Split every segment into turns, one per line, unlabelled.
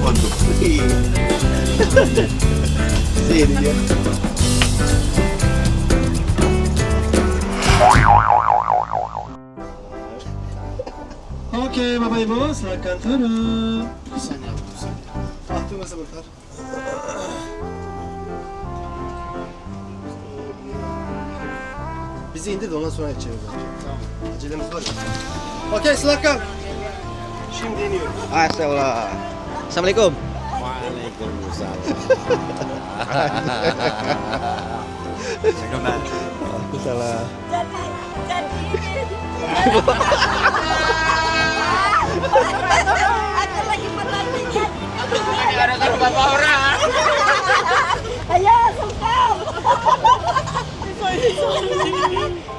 iPhone tuh. Sini dia. Oke, Bapak Ibu, silakan turun. Tunggu sebentar. Bizi indir de ondan sonra geçelim bence. Tamam. Acelemiz var ya. Okey, silakan. Şimdi iniyoruz.
Astagfirullah. Assalamualaikum.
Waalaikumsalam.
Salah.
Jadi aku lagi perhatian.
Ada kan bapak orang.
Ayo sungkem.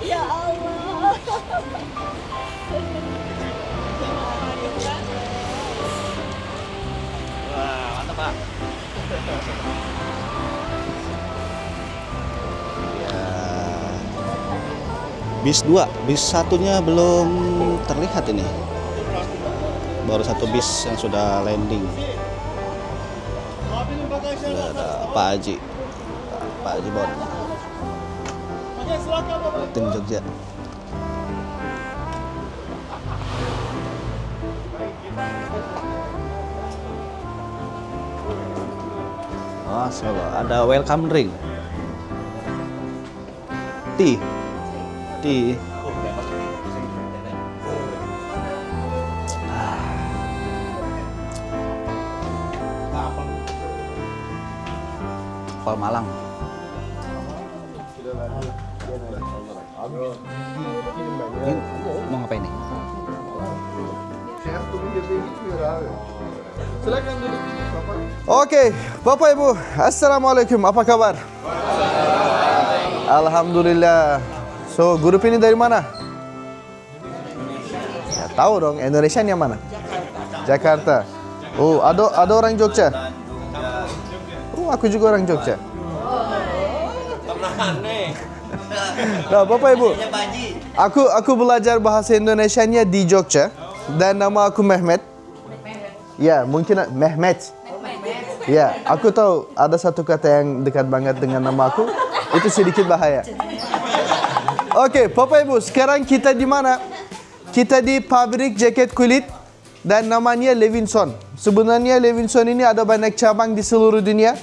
Ya Allah.
Wah, mantap Pak.
Bis 2, bis satunya belum terlihat ini. Baru satu bis yang sudah landing. Sudah ada Pak Haji. Pak Haji Bon. Tim Jogja. Oh, Solo. Ada welcome drink. Tea. Tea. Pal Malang. Ini mau ngapain nih?
Oke, Bapak Ibu, Assalamualaikum, apa kabar? Alhamdulillah. So, grup ini dari mana? Ya, tahu dong, Indonesia yang mana? Jakarta. Oh, ada orang Jogja? Oh, aku juga orang Jogja. Nah, Bapak Ibu, aku belajar bahasa Indonesianya di Jogja dan nama aku Mehmet. Ya, mungkin Mehmet. Ya, aku tahu ada satu kata yang dekat banget dengan nama aku. Itu sedikit bahaya. Oke, Bapak Ibu, sekarang kita di mana? Kita di pabrik jaket kulit dan namanya Levinson. Sebenarnya Levinson ini ada banyak cabang di seluruh dunia.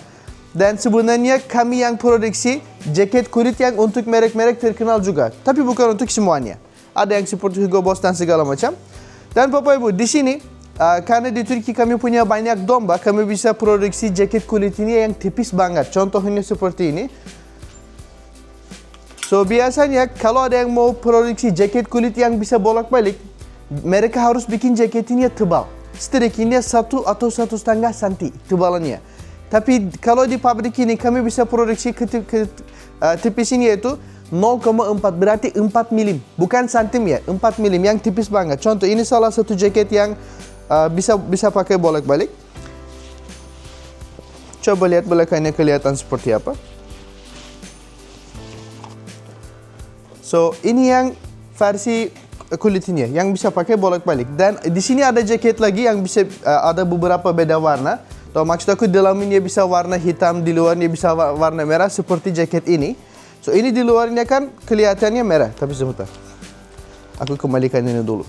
Dan sebenarnya kami yang produksi jaket kulit yang untuk merek-merek terkenal juga. Tapi bukan untuk semuanya. Ada yang seperti Hugo Boss dan segala macam. Dan Bapak Ibu, di sini karena di Turki kami punya banyak domba, kami bisa produksi jaket kulit ini yang tipis banget. Contohnya seperti ini. So biasanya kalau ada yang mau produksi jaket kulit yang bisa bolak-balik, mereka harus bikin jaket ini tebal. Setidaknya 1 atau 1,5 cm tebalannya. Tapi kalau di pabrik ini kami bisa produksi tipis ini yaitu 0,4, berarti 4 mm. Bukan santim ya, 4 mm yang tipis banget. Contoh ini salah satu jaket yang bisa pakai bolak-balik. Coba lihat belakangnya kelihatan seperti apa. So, ini yang versi kulit ini yang bisa pakai bolak-balik. Dan di sini ada jaket lagi yang bisa ada beberapa beda warna. So, maksud aku dalamnya bisa warna hitam, di luarnya bisa warna merah seperti jaket ini. So, ini di luarnya kan kelihatannya merah, tapi sebentar. Aku kembalikan ini dulu.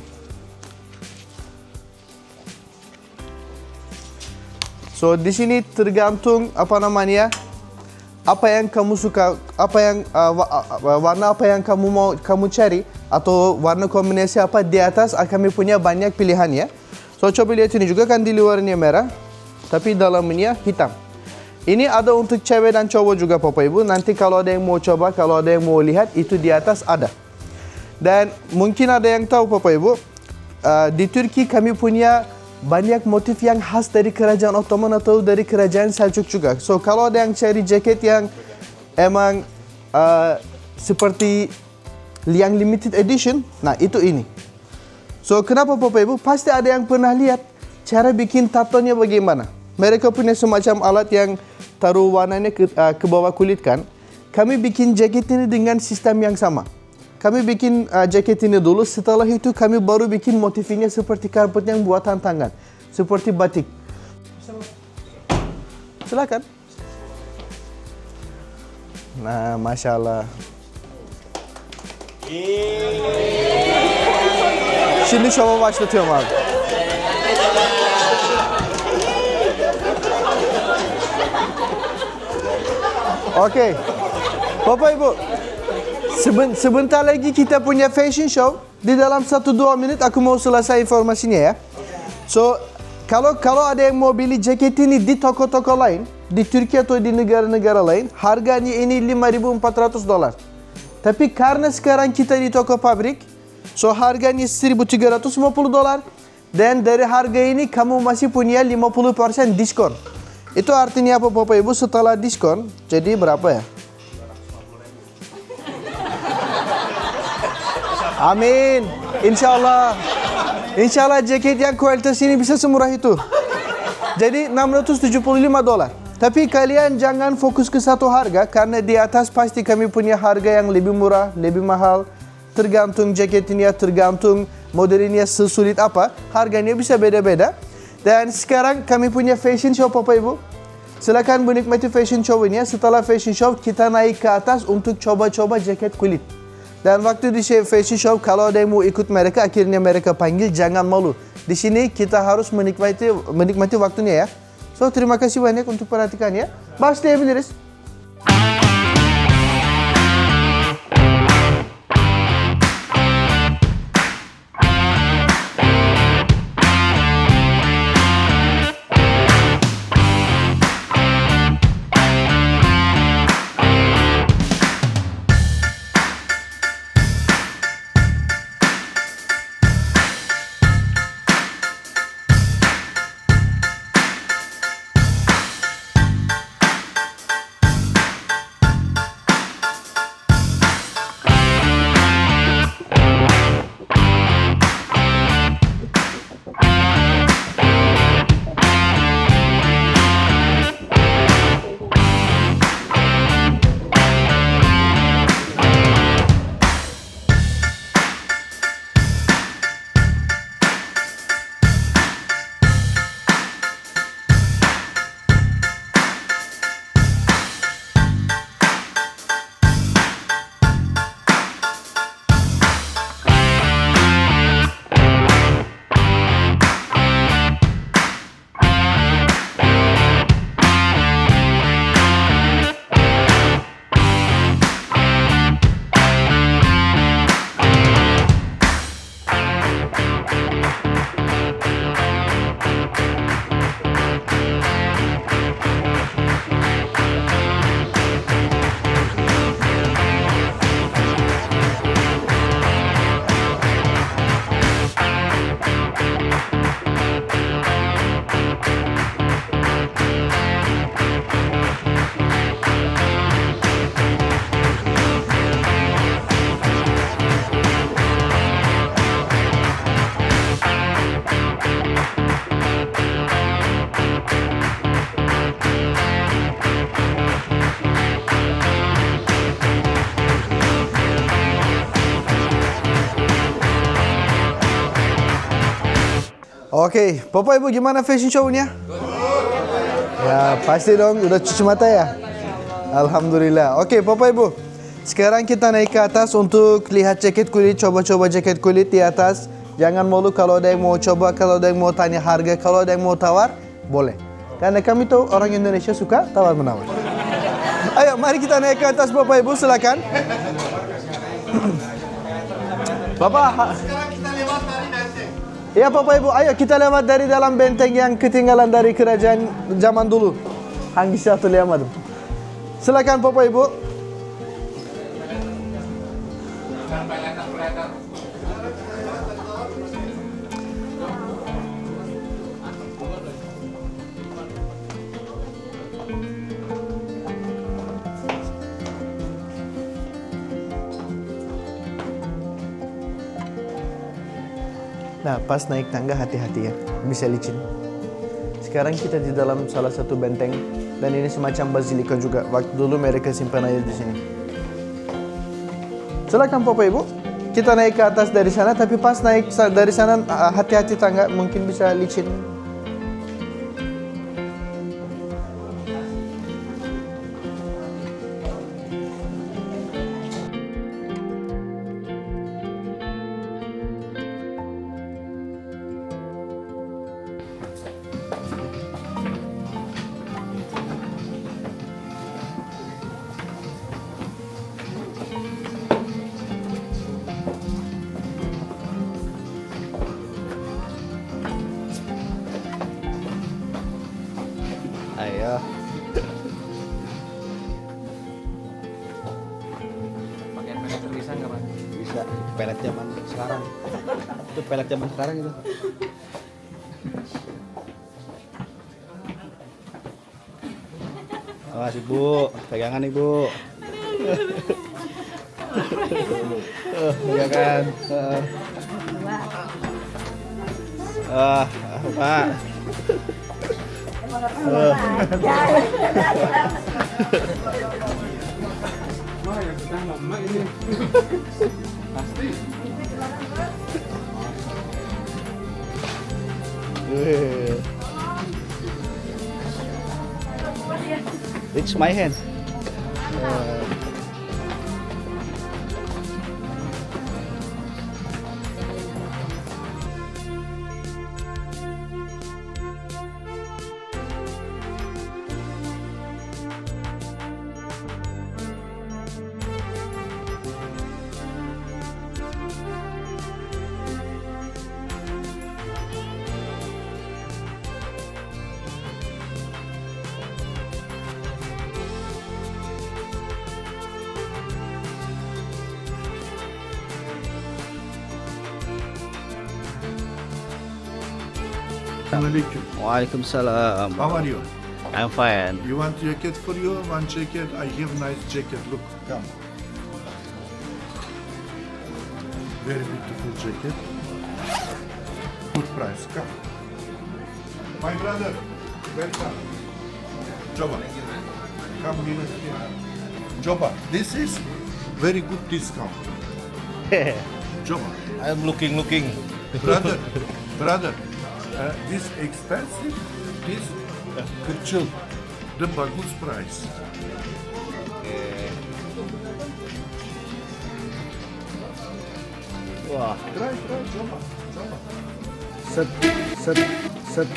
So, di sini tergantung apa namanya, apa yang kamu suka, apa yang warna apa yang kamu cari atau warna kombinasi apa di atas kami punya banyak pilihan ya. So coba lihat ini juga kan di luarnya merah, tapi dalamnya hitam. Ini ada untuk cewek dan cowok juga Bapak Ibu. Nanti kalau ada yang mau coba, kalau ada yang mau lihat itu di atas ada. Dan mungkin ada yang tahu Bapak Ibu, di Turki kami punya banyak motif yang khas dari kerajaan Ottoman atau dari kerajaan Seljuk juga. So kalau ada yang cari jaket yang emang seperti yang limited edition, nah itu ini. So kenapa Bapak Ibu? Pasti ada yang pernah lihat cara bikin tatonya bagaimana. Mereka punya semacam alat yang taruh warnanya ke bawah kulit kan. Kami bikin jaket ini dengan sistem yang sama. Kami bikin jaket ini dulu, setelah itu kami baru bikin motifnya seperti karpet yang buatan tangan. Seperti batik. silakan. Nah, Masya Allah. Şimdi şova başlatıyorum abi. Oke, Bapak Ibu, sebentar lagi kita punya fashion show. Di dalam 1-2 menit aku mau selesai informasinya ya. So, kalau ada yang mau beli jaket ini di toko-toko lain, di Turki atau di negara-negara lain, harganya ini $5.400. Tapi karena sekarang kita di toko pabrik, so harganya $1.350. Dan dari harga ini kamu masih punya 50% diskon. Itu artinya apa Bapak Ibu? Setelah diskon, jadi berapa ya? Amin. Insya Allah jaket yang kualitas ini bisa semurah itu. Jadi $675. Tapi kalian jangan fokus ke satu harga, karena di atas pasti kami punya harga yang lebih murah, lebih mahal. Tergantung jaketnya, tergantung modelnya sesulit apa, harganya bisa beda-beda. Dan sekarang kami punya fashion show Bapak Ibu. Silakan menikmati fashion show ini. Setelah fashion show kita naik ke atas untuk coba-coba jaket kulit. Dan waktu di fashion show kalau ada yang mau ikut mereka, akhirnya mereka panggil, jangan malu. Di sini kita harus menikmati waktunya ya. So terima kasih banyak untuk perhatikannya. Başlayabiliriz. Oke, Bapak Ibu gimana fashion show-nya? Ya, pasti dong, udah cuci mata ya? Alhamdulillah. Oke, Bapak Ibu. Sekarang kita naik ke atas untuk lihat jaket kulit, coba-coba jaket kulit di atas. Jangan malu kalau ada yang mau coba, kalau ada yang mau tanya harga, kalau ada yang mau tawar, boleh. Karena kami tahu orang Indonesia suka tawar-menawar. Ayo, mari kita naik ke atas Bapak Ibu, silakan. Bapak, ya Bapak Ibu, ayo kita lewat dari dalam benteng yang ketinggalan dari kerajaan zaman dulu. Hangisi hatırlayamadım. Silakan Bapak Ibu. Nah, pas naik tangga hati-hati ya, bisa licin. Sekarang kita di dalam salah satu benteng, dan ini semacam basilika juga. Waktu dulu mereka simpan air di sini. Silakan Bapak Ibu, kita naik ke atas dari sana, tapi pas naik dari sana hati-hati tangga, mungkin bisa licin.
Ayo.
Pakai pelet bisa nggak Pak?
Bisa. Pelet zaman sekarang. Itu pelet zaman sekarang itu. Awas Ibu, pegangan Ibu. Pegangan. Pak. It's my hand.
Assalamualaikum.
Waalaikumsalam.
How are you?
I'm fine.
You want jacket for you? One jacket. I have nice jacket. Look, come. Very beautiful jacket. Good price. Come. My brother, welcome. Joba. Come here. Joba. This is very good discount. Joba.
I'm looking.
Brother. This expensive. This kecil. The bagus price.
Wah,
Try, Joba.
set.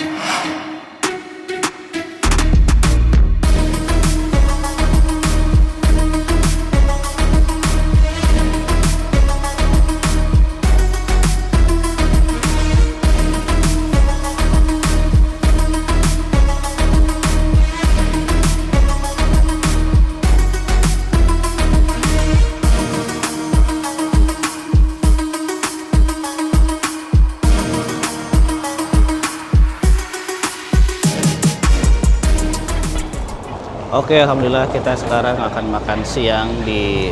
Oke, alhamdulillah kita sekarang akan makan siang di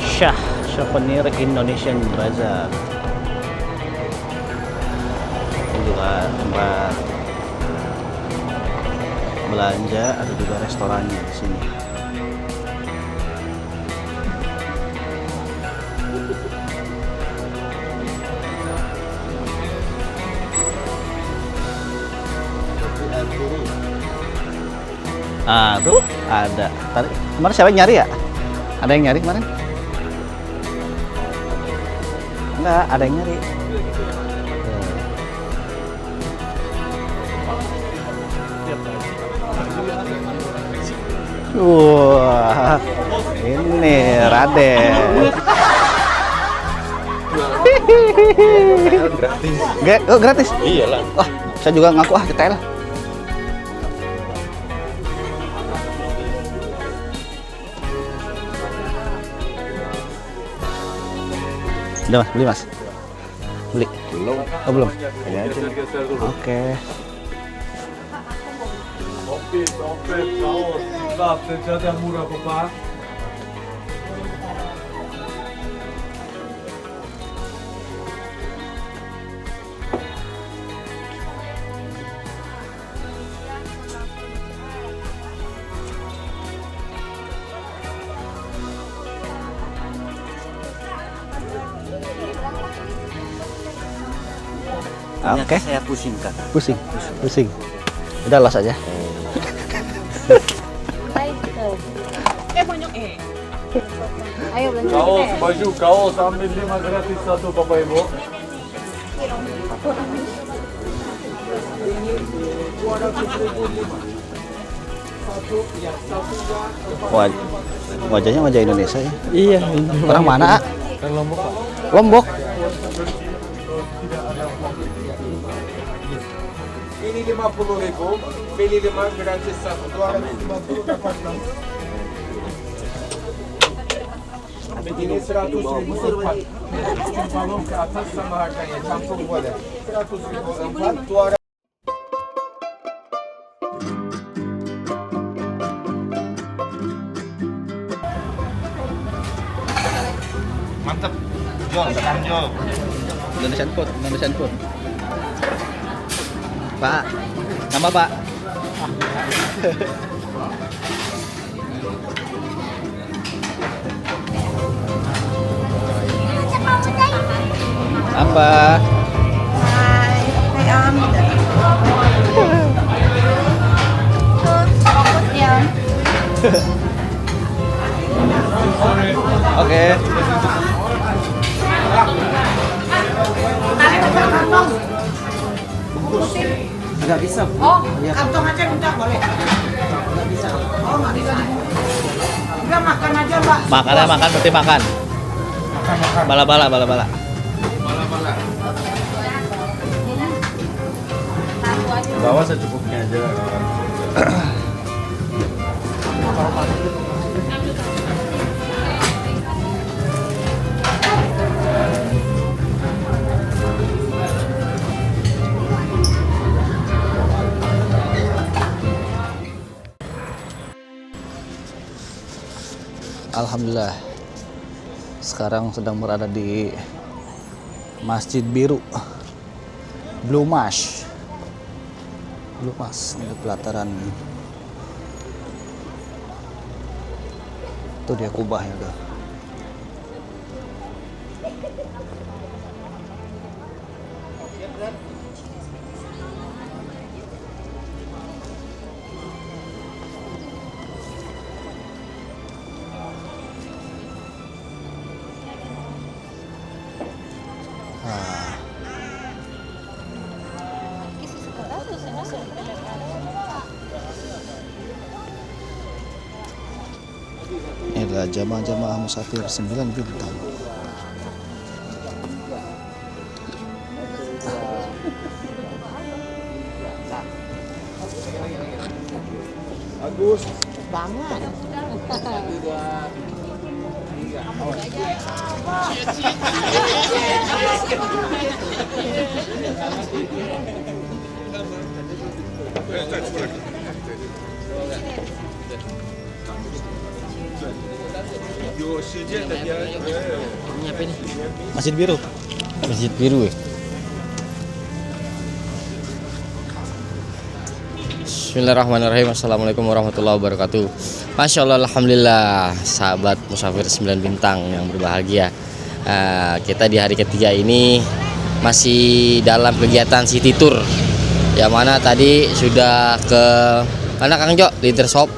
Shah Souvenir Indonesian Bazaar. Ini juga tempat belanja, ada juga restorannya di sini. Ah, tuh ada. Tadi kemarin siapa yang nyari ya? Ada yang nyari kemarin? Enggak, ada yang nyari. Wah, ini Raden.
Gratis.
Oh, gratis?
Iyalah.
Wah, saya juga ngaku detail. Udah mas, beli mas? Beli? Belum. Oh belum? Ini aja. Oke. Oke.
Saya pusingkan.
Pusing. Udah las aja.
Ayo belanja.
Kaos, baju, kaos, ambil 5 gratis satu Bapak Ibu.
Wajahnya wajah Indonesia ya?
Iya.
Orang mana?
Kan Lombok Pak.
Lombok.
Pilih 50.000, pilih 5 gratis 1. 250 dapat 6. Ini 100.000 empat. Balon ke atas sama harganya, campur boleh. 100.000 empat, 200.
Mantap. Jo, tekan Jo.
Indonesian food. Pak, nama Pak? Apa?
Hai, ya.
Oke.
Nggak bisa.
Oh,
Kantong aja minta boleh. Nggak bisa. Oh, nggak bisa. Udah makan aja, Mbak.
Makan, berarti makan. Bala-bala.
Bawa secukupnya aja.
Alhamdulillah. Sekarang sedang berada di Masjid Biru. Blue Mas untuk pelataran. Itu dia kubahnya tuh. Ini adalah jamaah musafir 9 bintang.
Agus.
Banget.
Masjid Biru.
Masjid Biru ya? Bismillahirrahmanirrahim. Assalamualaikum warahmatullahi wabarakatuh. Masya Allah, Alhamdulillah, sahabat musafir 9 bintang yang berbahagia. Kita di hari ketiga ini masih dalam kegiatan city tour, yang mana tadi sudah ke mana Kang Jo? Leader shop,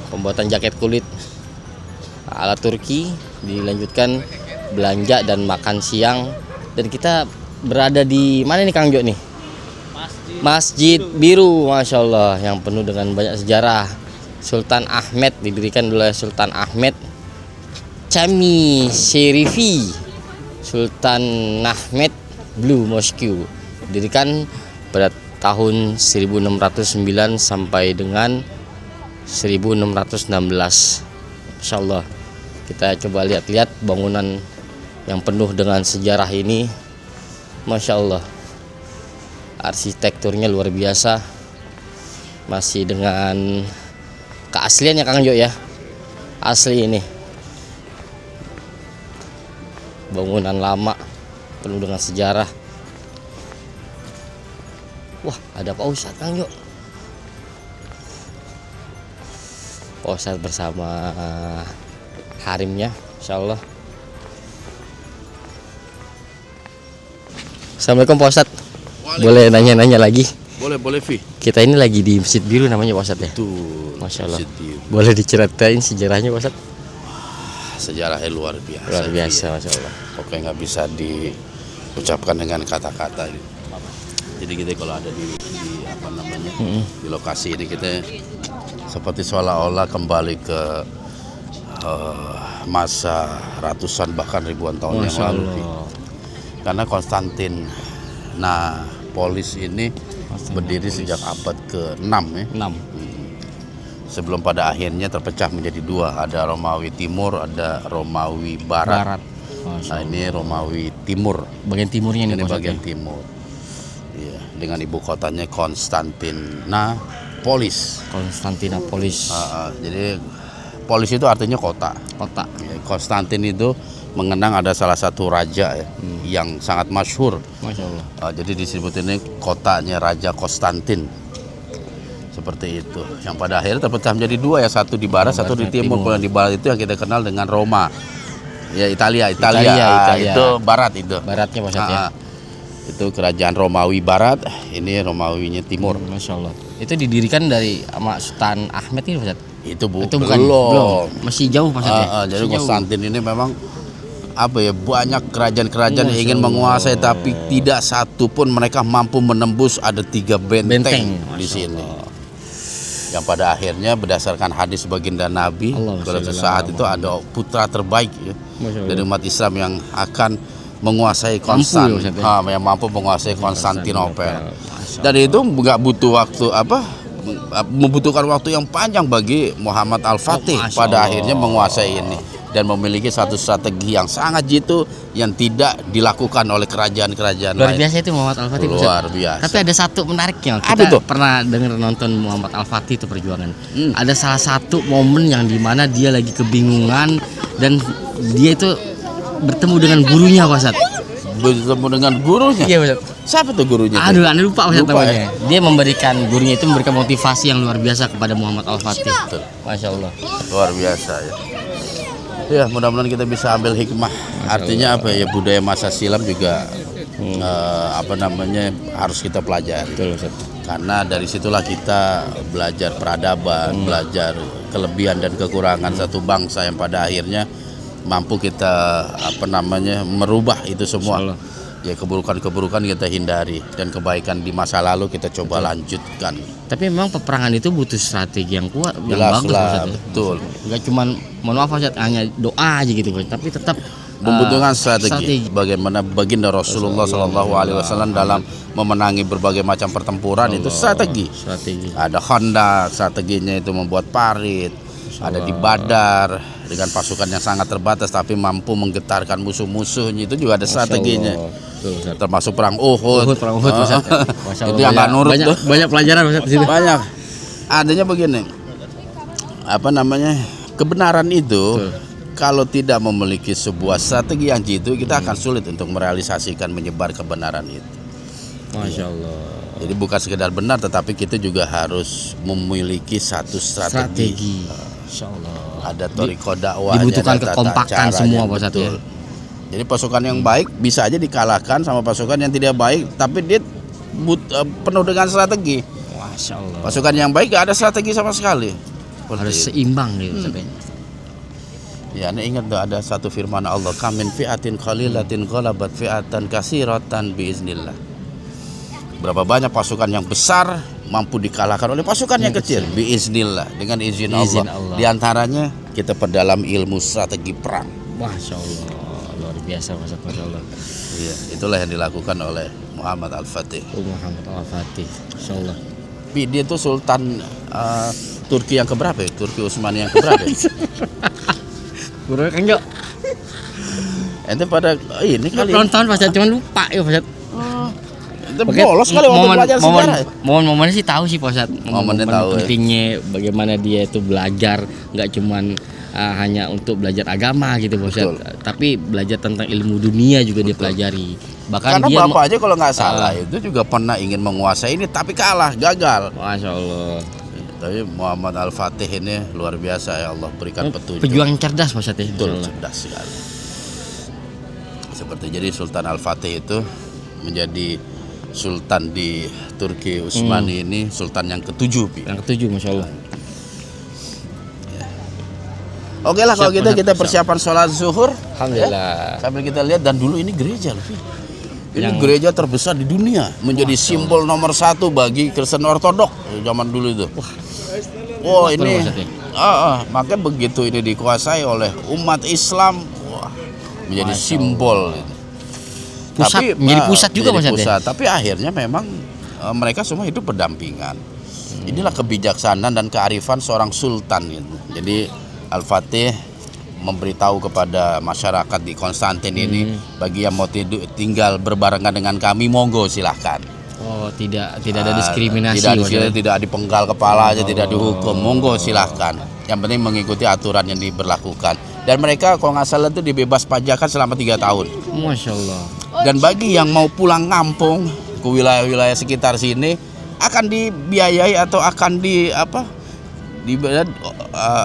pembuatan jaket kulit ala Turki, dilanjutkan belanja dan makan siang, dan kita berada di mana nih Kang Jo nih? Masjid Biru, Masya Allah, yang penuh dengan banyak sejarah. Sultan Ahmed, didirikan oleh Sultan Ahmed Chami Sherifi. Sultan Ahmed Blue Mosque didirikan pada tahun 1609 sampai dengan 1616. Masya Allah, kita coba lihat-lihat bangunan yang penuh dengan sejarah ini. Masya Allah, arsitekturnya luar biasa, masih dengan keasliannya Kang Jo ya, asli ini. Bangunan lama penuh dengan sejarah. Wah, ada Pak Ustadz Kang Jo. Pak Ustadz bersama harimnya, Insya Allah. Assalamualaikum Pak Ustadz. Boleh nanya-nanya lagi?
Boleh Vi.
Kita ini lagi di Masjid Biru namanya Pak Ustadz ya?
Tuh,
Masya Allah.
Masjid Biru.
Boleh diceritain sejarahnya Pak Ustadz?
Sejarahnya luar biasa.
Luar biasa,
Vi.
Masya Allah.
Pokoknya nggak bisa diucapkan dengan kata-kata. Jadi kita kalau ada di apa namanya di lokasi ini, kita seperti seolah-olah kembali ke masa ratusan bahkan ribuan tahun yang lalu. Vi. Karena Konstantin Polis ini berdiri sejak abad ke-6 ya.
6.
Sebelum pada akhirnya terpecah menjadi dua, ada Romawi Timur, ada Romawi Barat. Nah, ini Romawi Timur.
Bagian timurnya
Ini
nih
bagian timur. Iya, dengan ibu kotanya Konstantinopolis.
Konstantinopolis.
Jadi polis itu artinya kota.
Kota.
Ya, Konstantin itu mengenang ada salah satu raja ya, yang sangat masyhur.
Masya Allah.
Jadi disebut ini kotanya Raja Konstantin. Seperti itu. Yang pada akhirnya terpecah menjadi dua ya, satu di barat, satu di timur. Kalau yang di barat itu yang kita kenal dengan Roma. Ya Italia. Itu barat itu.
Baratnya Pak Ustadz ya.
Itu kerajaan Romawi Barat, ini Romawinya Timur.
Masya Allah. Itu didirikan dari sama Sultan Ahmed ini Pak Ustadz?
Itu
bukan
belum.
Masih jauh Pak Ustadz ya?
Jadi Konstantin ini memang banyak kerajaan-kerajaan yang ingin menguasai, tapi tidak satu pun mereka mampu menembus. Ada 3 benteng di sini. Yang pada akhirnya berdasarkan hadis baginda Nabi, pada saat itu ada putra terbaik ya, dari umat Islam yang akan menguasai yang mampu menguasai Konstantinopel. Dan itu nggak butuh waktu membutuhkan waktu yang panjang bagi Muhammad Al-Fatih pada akhirnya menguasai ini dan memiliki satu strategi yang sangat jitu yang tidak dilakukan oleh kerajaan-kerajaan
luar
lain.
biasa itu Muhammad Al-Fatih.
Luar biasa.
Tapi ada satu menariknya. Kita pernah dengar nonton Muhammad Al-Fatih itu perjuangan. Ada salah satu momen yang dimana dia lagi kebingungan dan dia itu bertemu dengan gurunya Pak Ustadz.
Bertemu dengan gurunya?
Iya Pak Ustadz.
Siapa tuh gurunya?
Aduh, Anda lupa Pak Ustadz namanya. Dia gurunya itu memberikan motivasi yang luar biasa kepada Muhammad Al-Fatih. Masya Allah.
Luar biasa ya. Ya, mudah-mudahan kita bisa ambil hikmah. Artinya apa ya, budaya masa silam juga harus kita pelajari. Karena dari situlah kita belajar peradaban, belajar kelebihan dan kekurangan satu bangsa yang pada akhirnya mampu kita merubah itu semua. Ya, keburukan-keburukan kita hindari dan kebaikan di masa lalu kita coba lanjutkan.
Tapi memang peperangan itu butuh strategi yang kuat, yang bagus
lah, betul.
Enggak cuman mohon maaf Ustaz, hanya doa aja gitu, tapi tetap
membutuhkan strategi. Bagaimana baginda Rasulullah SAW dalam memenangi berbagai macam pertempuran itu strategi. Ada Honda, strateginya itu membuat parit. Ada di Badar dengan pasukan yang sangat terbatas tapi mampu menggetarkan musuh-musuhnya, itu juga ada strateginya. Termasuk perang Uhud. Itu yang nggak nurut tuh.
Banyak pelajaran Ustaz di situ.
Banyak. Adanya begini. Kebenaran itu kalau tidak memiliki sebuah strategi yang jitu, kita akan sulit untuk merealisasikan menyebar kebenaran itu.
Masya Allah.
Jadi bukan sekedar benar, tetapi kita juga harus memiliki satu strategi.
Insya Allah.
Ada toriko dakwah,
dibutuhkan kekompakan semua Pak Ustadz ya.
Jadi pasukan yang baik bisa aja dikalahkan sama pasukan yang tidak baik, tapi dia penuh dengan strategi.
Masya Allah.
Pasukan yang baik gak ada strategi sama sekali.
Harus seimbang gitu.
Ya, Anda ingat tuh ada satu firman Allah, kamin fi'atin qalilatin ghalabat fi'atan katsiratan biiznillah. Berapa banyak pasukan yang besar mampu dikalahkan oleh pasukan yang kecil biiznillah, dengan izin Allah. Di antaranya kita perdalam ilmu strategi perang.
Masya Allah, luar biasa Masya Allah.
Iya, itulah yang dilakukan oleh Muhammad Al-Fatih.
Muhammad Al-Fatih, Masya Allah.
Dia itu Sultan Turki yang keberapa ya? Turki Utsmani yang keberapa ya?
Guru kan enggak.
Ente pada ini kali.
Nonton Pak Ustadz, cuman lupa ya Pak Ustadz.
Bolos kali waktu belajar sejarah.
Momen-momennya sih tahu sih Pak Ustadz. Momen
tahu
pentingnya bagaimana dia itu belajar, nggak cuman hanya untuk belajar agama gitu Pak Ustadz, tapi belajar tentang ilmu dunia juga dia pelajari. Bahkan
karena
dia
bapak aja kalau nggak salah itu juga pernah ingin menguasai ini tapi kalah, gagal.
Masya Allah.
Tapi Muhammad Al-Fatih ini luar biasa, ya Allah berikan petunjuk.
Pejuang cerdas Pak Ustadz ya.
Betul, cerdas sekali. Seperti jadi Sultan Al-Fatih itu menjadi Sultan di Turki Utsmani ini Sultan yang ke-7.
Yang ke-7 Masya Allah.
Oke lah kalau gitu kita persiapan sholat zuhur.
Alhamdulillah.
Ya, sambil kita lihat, dan dulu ini gereja loh. Ini gereja terbesar di dunia, menjadi simbol nomor 1 bagi Kristen Ortodok zaman dulu itu. Wah ini, makanya begitu ini dikuasai oleh umat Islam, menjadi simbol.
Pusat, menjadi pusat juga Mas.
Tapi akhirnya memang mereka semua hidup berdampingan. Inilah kebijaksanaan dan kearifan seorang sultan gitu. Jadi Al-Fatih memberitahu kepada masyarakat di Konstantin ini, bagi yang mau tinggal berbarengan dengan kami, monggo silahkan.
Oh, tidak ada diskriminasi.
Tidak dipenggal kepala aja, tidak dihukum, monggo silahkan. Yang penting mengikuti aturan yang diberlakukan. Dan mereka kalau nggak salah itu dibebas pajakan selama 3 tahun.
Masya Allah.
Dan bagi yang mau pulang kampung ke wilayah-wilayah sekitar sini, akan dibiayai atau akan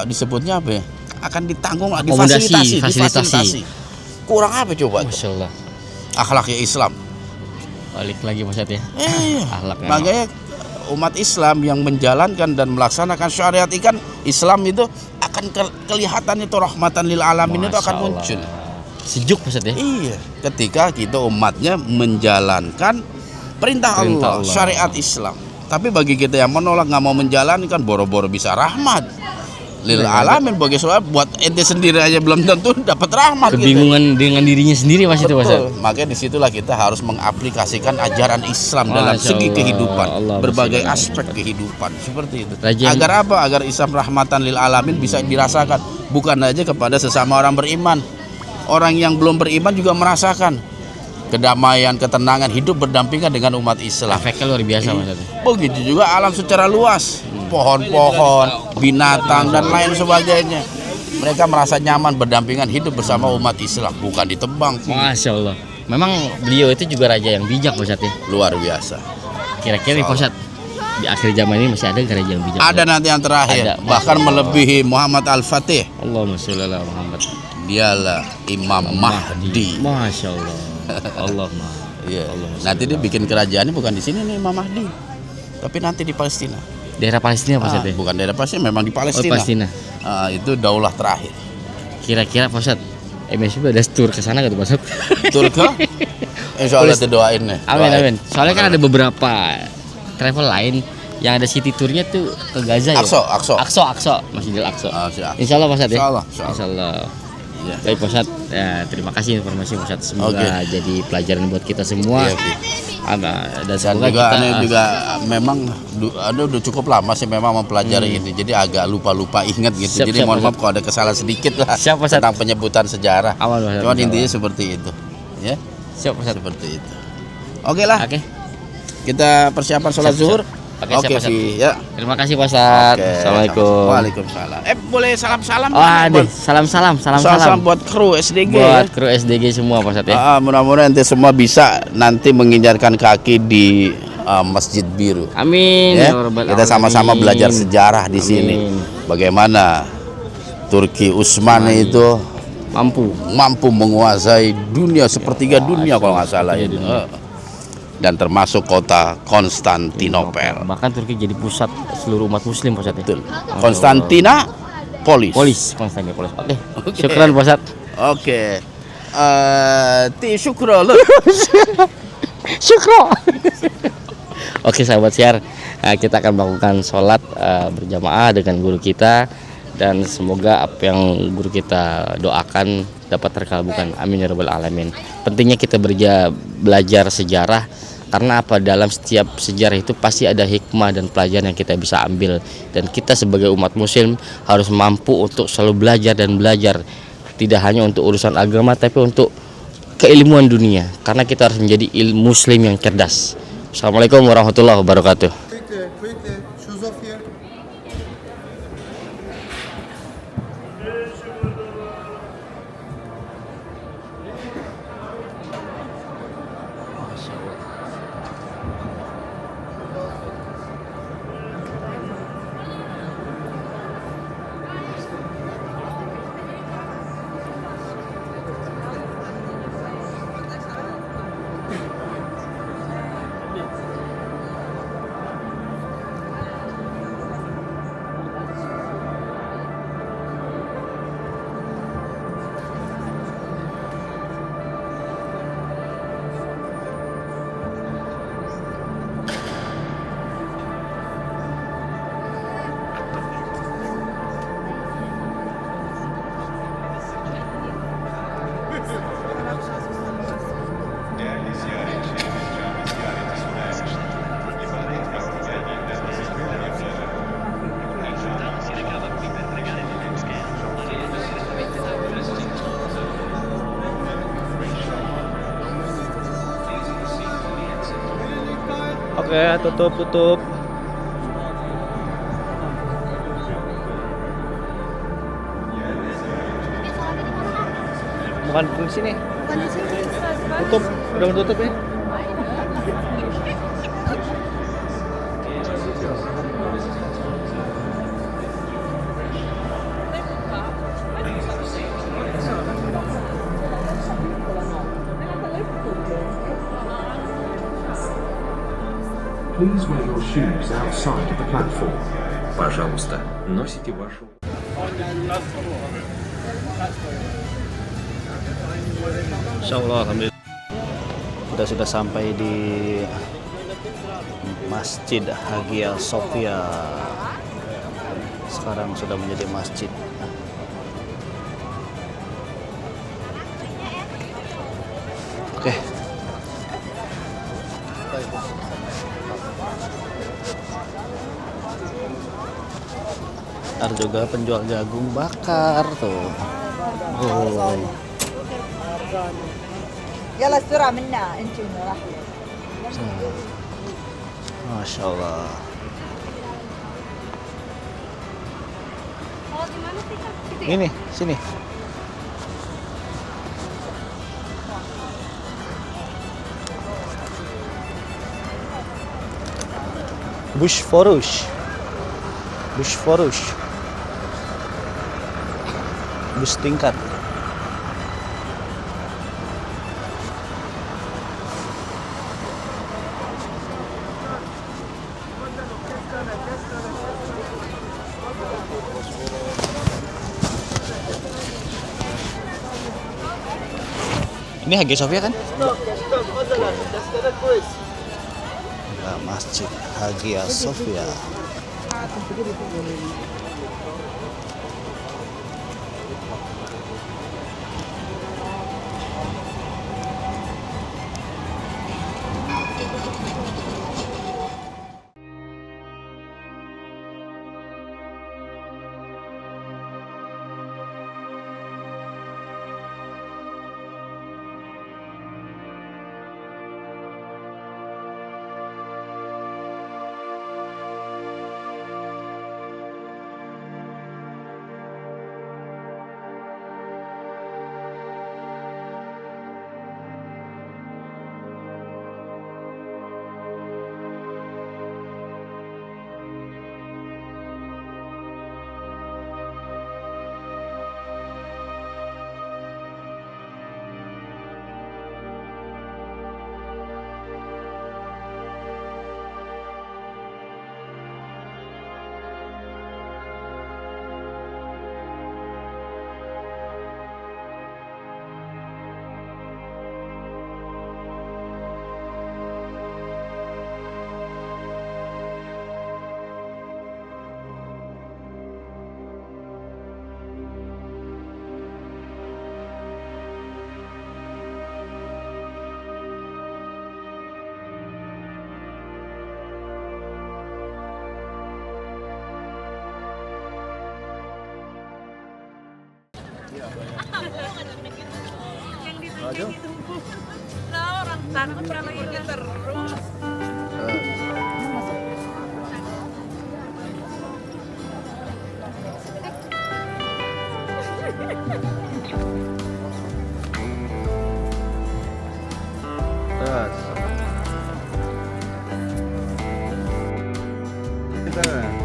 disebutnya apa ya? Akan ditanggung, difasilitasi. Kurang apa coba?
Masya Allah.
Akhlaknya Islam.
Balik lagi Pak Ustadz ya. Akhlaknya.
Makanya umat Islam yang menjalankan dan melaksanakan syariat ikan Islam itu akan kelihatan itu rahmatan lil alamin, itu akan muncul.
Sejuk Pak Ustadz ya.
Iya, ketika kita umatnya menjalankan perintah Allah, syariat Islam. Tapi bagi kita yang menolak, nggak mau menjalankan, boro-boro bisa rahmat lil alamin, bagi soal buat ente sendiri aja belum tentu dapat rahmat.
Kebingungan gitu dengan dirinya sendiri Mas itu Mas.
Makanya disitulah kita harus mengaplikasikan ajaran Islam dalam segi kehidupan, berbagai aspek kehidupan seperti itu. Agar apa? Agar Islam rahmatan lil alamin bisa dirasakan bukan aja kepada sesama orang beriman. Orang yang belum beriman juga merasakan kedamaian, ketenangan, hidup berdampingan dengan umat Islam.
Efeknya luar biasa Mas.
Begitu juga alam secara luas, pohon-pohon, binatang dan lain sebagainya. Mereka merasa nyaman berdampingan hidup bersama umat Islam, bukan ditebang.
Masya Allah. Memang beliau itu juga raja yang bijak Pak Ustadz ya.
Luar biasa.
Kira-kira Pak Ustadz, di akhir zaman ini masih ada raja yang bijak?
Ada nanti yang terakhir, bahkan melebihi Muhammad Al-Fatih.
Allahumma sholli ala Muhammad.
Dialah Imam Mahdi.
Masya Allah. Allahumma.
Iya. Nanti dia bikin kerajaannya bukan di sini nih Imam Mahdi, tapi nanti di Palestina.
Daerah Palestina Pak Ustadz?
Bukan daerah Palestina, memang di Palestina.
Palestina.
Itu daulah terakhir.
Kira-kira Pak Ustadz, MSB ada tour ke sana nggak tuh Pak Ustadz?
Tur ke? Insya Allah doain nih.
Amin. Soalnya kan ada beberapa travel lain yang ada city tournya tuh ke Gaza ya. Aqsa, Masjidil Aqsa. Insya Allah Pak Ustadz ya. Insya Allah. Ya. Baik Pak Ustadz, ya, terima kasih informasi Pak Ustadz. Semoga jadi pelajaran buat kita semua. Dan semoga
juga memang udah cukup lama sih memang mempelajari ini. Jadi agak lupa ingat gitu. Jadi mohon maaf kalau ada kesalahan sedikit lah tentang penyebutan sejarah. Cuman intinya seperti itu. Ya.
Siap Pak Ustadz.
Seperti itu. Oke lah. Kita persiapan sholat zuhur. Oke, ya.
Terima kasih Pak Ustadz. Assalamualaikum.
Waalaikumsalam. Boleh salam-salam?
Salam
buat kru SDG.
Buat kru SDG semua Pak Ustadz ya.
Mudah-mudahan nanti semua bisa nanti menginjarkan kaki di Masjid Biru.
Amin.
Ya? Kita sama-sama belajar sejarah di sini. Bagaimana Turki Utsmani itu mampu menguasai dunia, sepertiga dunia kalau nggak salah itu. Dan termasuk kota Konstantinopel.
Bahkan Turki jadi pusat seluruh umat Muslim Pak Ustadz.
Betul. Konstantinopolis.
Konstantinopolis. Oke. Syukran Pak Ustadz.
Oke. Syukron.
Oke sahabat siar, kita akan melakukan sholat berjamaah dengan guru kita, dan semoga apa yang guru kita doakan dapat terkabulkan. Amin ya rabbal alamin. Pentingnya kita belajar sejarah, karena apa, dalam setiap sejarah itu pasti ada hikmah dan pelajaran yang kita bisa ambil, dan kita sebagai umat muslim harus mampu untuk selalu belajar dan belajar, tidak hanya untuk urusan agama tapi untuk keilmuan dunia, karena kita harus menjadi muslim yang cerdas. Assalamualaikum warahmatullahi wabarakatuh.
Oke, tutup. Bukan di sini.
Bukan di sini.
Tutup, udah mau tutup ya?
Please wear your shoes outside of the platform. Пожалуйста, носите вашу...
Insyaallah, alhamdulillah. Kita sudah sampai di Masjid Hagia Sophia. Sekarang sudah menjadi masjid. Oke. Ada juga penjual jagung bakar tuh. Oh.
يلا السرعة منا انت راح.
Masya Allah. Ini, sini. Bush Forush. Bus tingkat. Ini Hagia Sophia kan? Nah, Masjid Hagia Sophia.
Nah, orang takut kalau ini terus.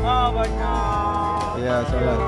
Oh, banyak. Ya, salat.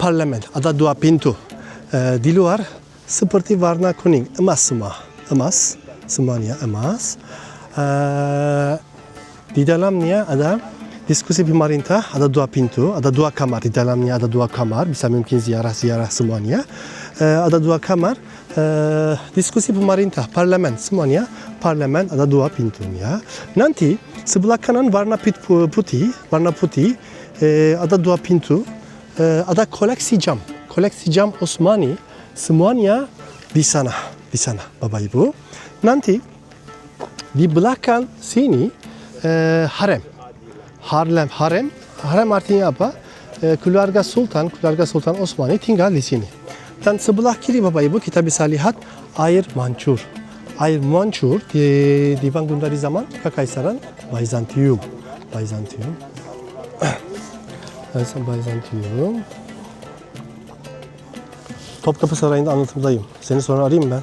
Parlemen, ada dua pintu. Di luar seperti warna kuning, emas semua. Emas, semuanya emas. di dalamnya ada diskusi pemerintah, ada 2 pintu, ada 2 kamar. Di dalamnya ada 2 kamar, bisa mungkin ziarah-ziarah semuanya. Ada 2 kamar, diskusi pemerintah, parlemen semuanya. Parlemen ada 2 pintunya. Nanti sebelah kanan warna putih, ada 2 pintu. Ada koleksi jam Osmani semuanya di sana Bapak Ibu. Nanti di belakang sini harem artinya apa? Keluarga Sultan Osmani tinggal di sini. Dan sebelah kiri Bapak Ibu kita bisa lihat air mancur dibangun dari zaman Kekaisaran Bizantium. Topkapı Sarayı'nda anlatımdayım. Seni sonra arayayım ben.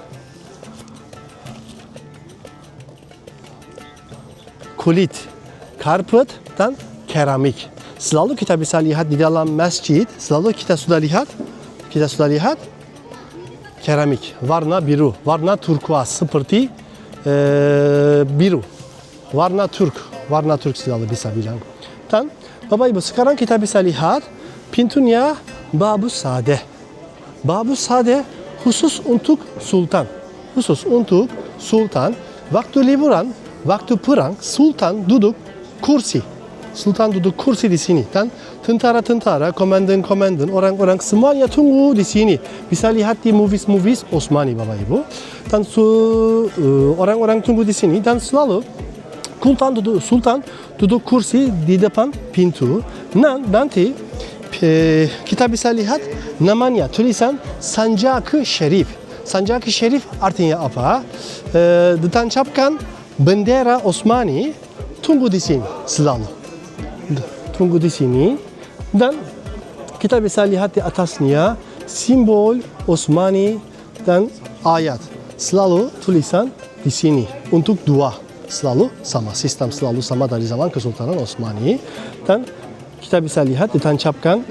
Kulit, karpet dan keramik. Selalu kita bisa lihat di dalam masjid, selalu kita sudah lihat keramik. Warna biru, warna turkuaz seperti biru. Warna Türk selalu bisa bilang. Dan Bapak Ibu sekarang kita bisa lihat pintunya Babu Sade. Babu Sade khusus untuk sultan. Waktu liburan, waktu perang, sultan duduk kursi di sini. Dan tentara, komandan, orang-orang semuanya tunggu di sini. Bisa lihat di movies Osmani Bapak Ibu. Dan orang-orang tunggu di sini dan selalu sultan duduk kursi di depan pintu. Nanti kita bisa lihat namanya tulisan Sancak-ı Şerif. Sancak-ı Şerif artinya apa? Ditancapkan bendera Osmani. Tunggu di sini selalu. Tunggu di sini dan kita bisa lihat di atasnya simbol Osmani dan ayat. Selalu tulisan di sini untuk dua. Selalu sama, sistem selalu sama dari zaman Kesultanan Osmani. Dan kita bisa lihat ditancapkan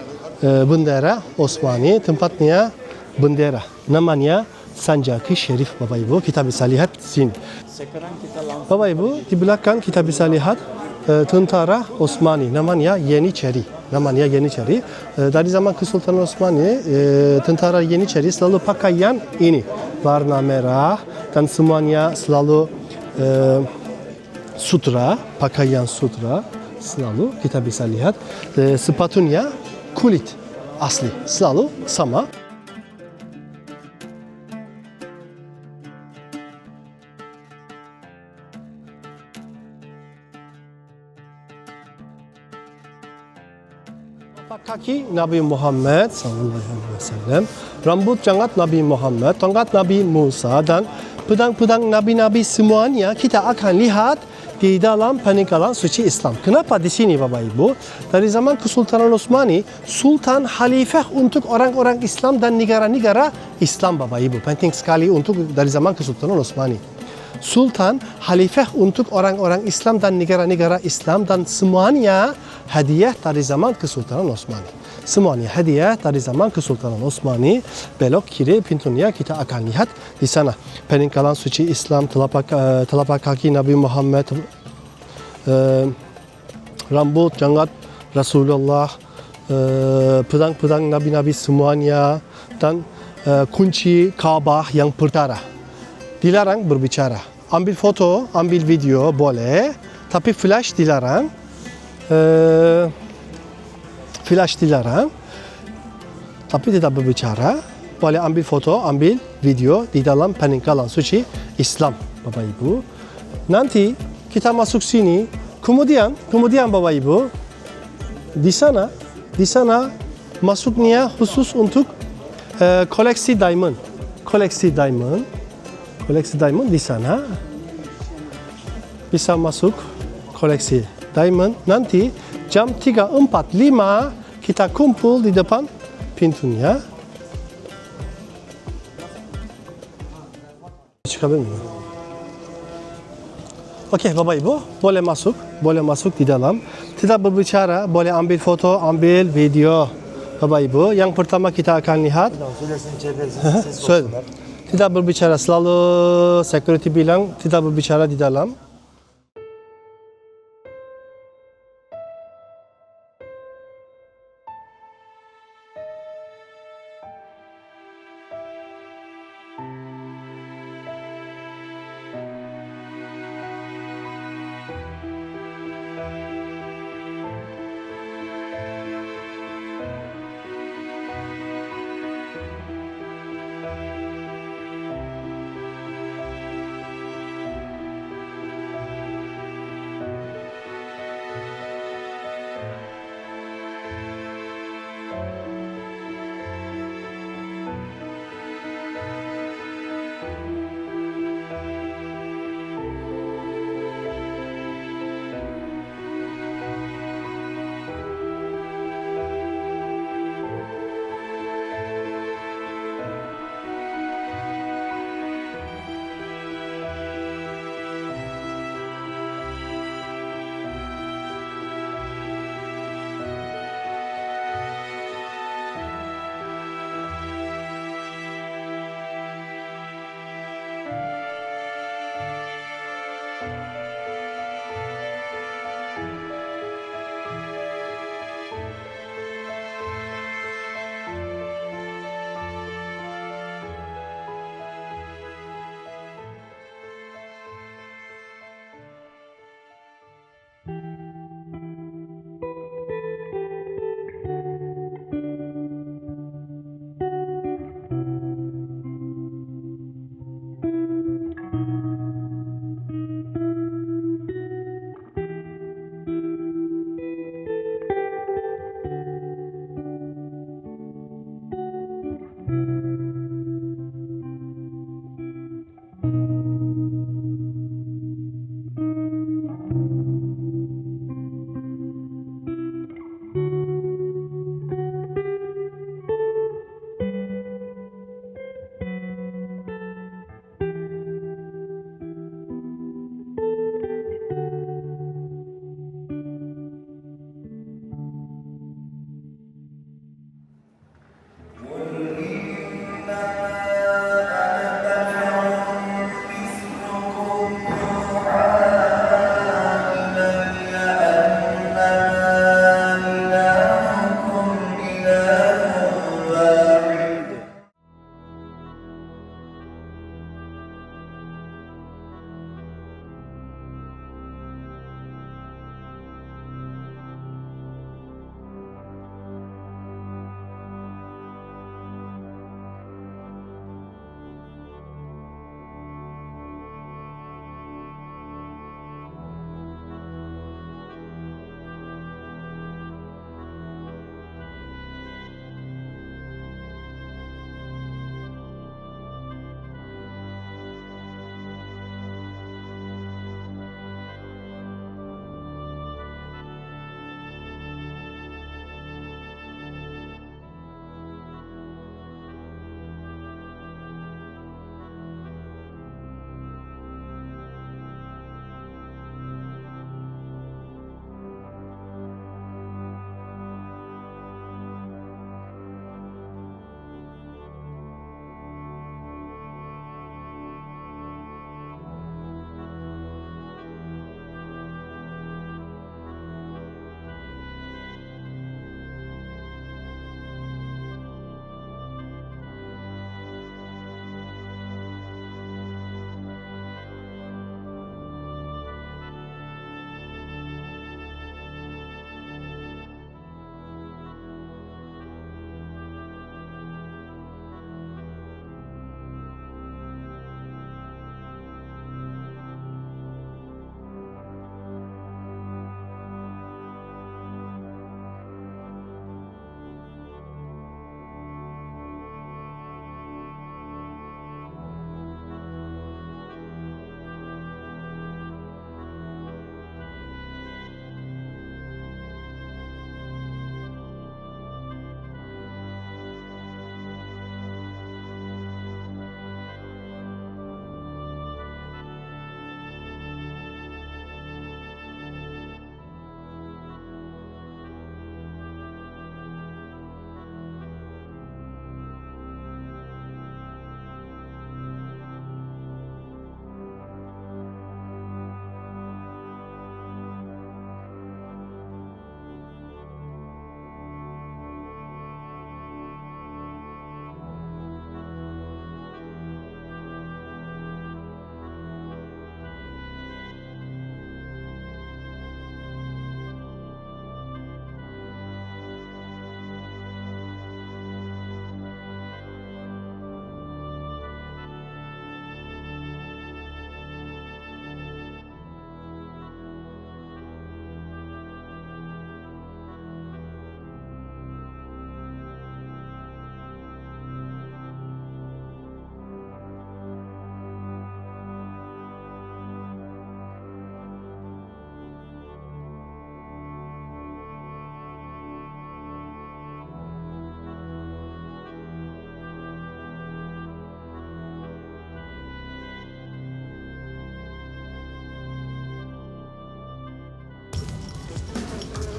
bendera Osmani, tempatnya bendera. Namanya Sancak-ı Şerif Bapak Ibu, kita bisa lihat di sini. Bapak Ibu, di belakang kita bisa lihat tentara Osmani, namanya Yeniçeri. Dari zaman Kesultanan Osmani, tentara Yeniçeri selalu pakaian ini. Warna merah dan semuanya selalu pakaian sutra selalu kita bisa lihat. Sepatunya kulit asli, selalu sama. Kaki Nabi Muhammad SAW, rambut janggut Nabi Muhammad, tongkat Nabi Musa dan pedang-pedang nabi-nabi semuanya kita akan lihat di dalam peninggalan suci Islam. Kenapa di sini Bapak Ibu? Dari zaman Kesultanan Osmani, Sultan Halifah untuk orang-orang Islam dan negara-negara Islam Bapak Ibu. Penting sekali untuk dari zaman Kesultanan Osmani. Sultan Halifah untuk orang-orang Islam dan negara-negara Islam dan semuanya hadiah dari zaman Kesultanan Osmani. Semuanya hadiah dari zaman Kesultanan Osmani. Belok kiri pintunya kita akan lihat di sana. Peninggalan suci Islam, telapak kaki Nabi Muhammad, rambut janggut Rasulullah, pedang-pedang nabi-nabi semuanya dan kunci Ka'bah yang pertama. Dilarang berbicara. Ambil foto, ambil video boleh, tapi flash dilarang. Tapi tidak berbicara. Boleh ambil foto, ambil video di dalam peninggalan suci Islam, Bapak Ibu. Nanti kita masuk sini. Kemudian Bapak Ibu, di sana masuknya khusus untuk koleksi diamond. Koleksi diamond di sana bisa masuk koleksi diamond. Nanti jam 3, 4, 5 kita kumpul di depan pintunya. Çıkabilir miyim? Oke Bapak Ibu, boleh masuk di dalam. Tidak berbicara, boleh ambil foto, ambil video. Bapak Ibu, yang pertama kita akan lihat. Tidak berbicara, selalu security bilang tidak berbicara di dalam.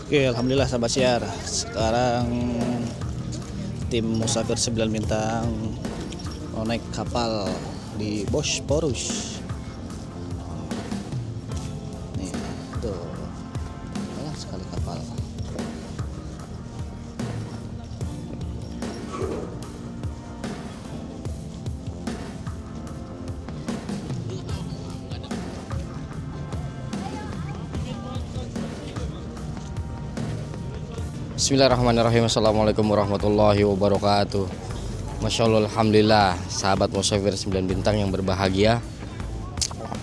Oke, alhamdulillah sahabat siar. Sekarang tim musafir 9 bintang mau naik kapal di Bosporus. Nih, tuh. Banyak sekali kapal.
Bismillahirrahmanirrahim. Assalamualaikum warahmatullahi wabarakatuh. Masya Allah, alhamdulillah, sahabat musafir 9 bintang yang berbahagia.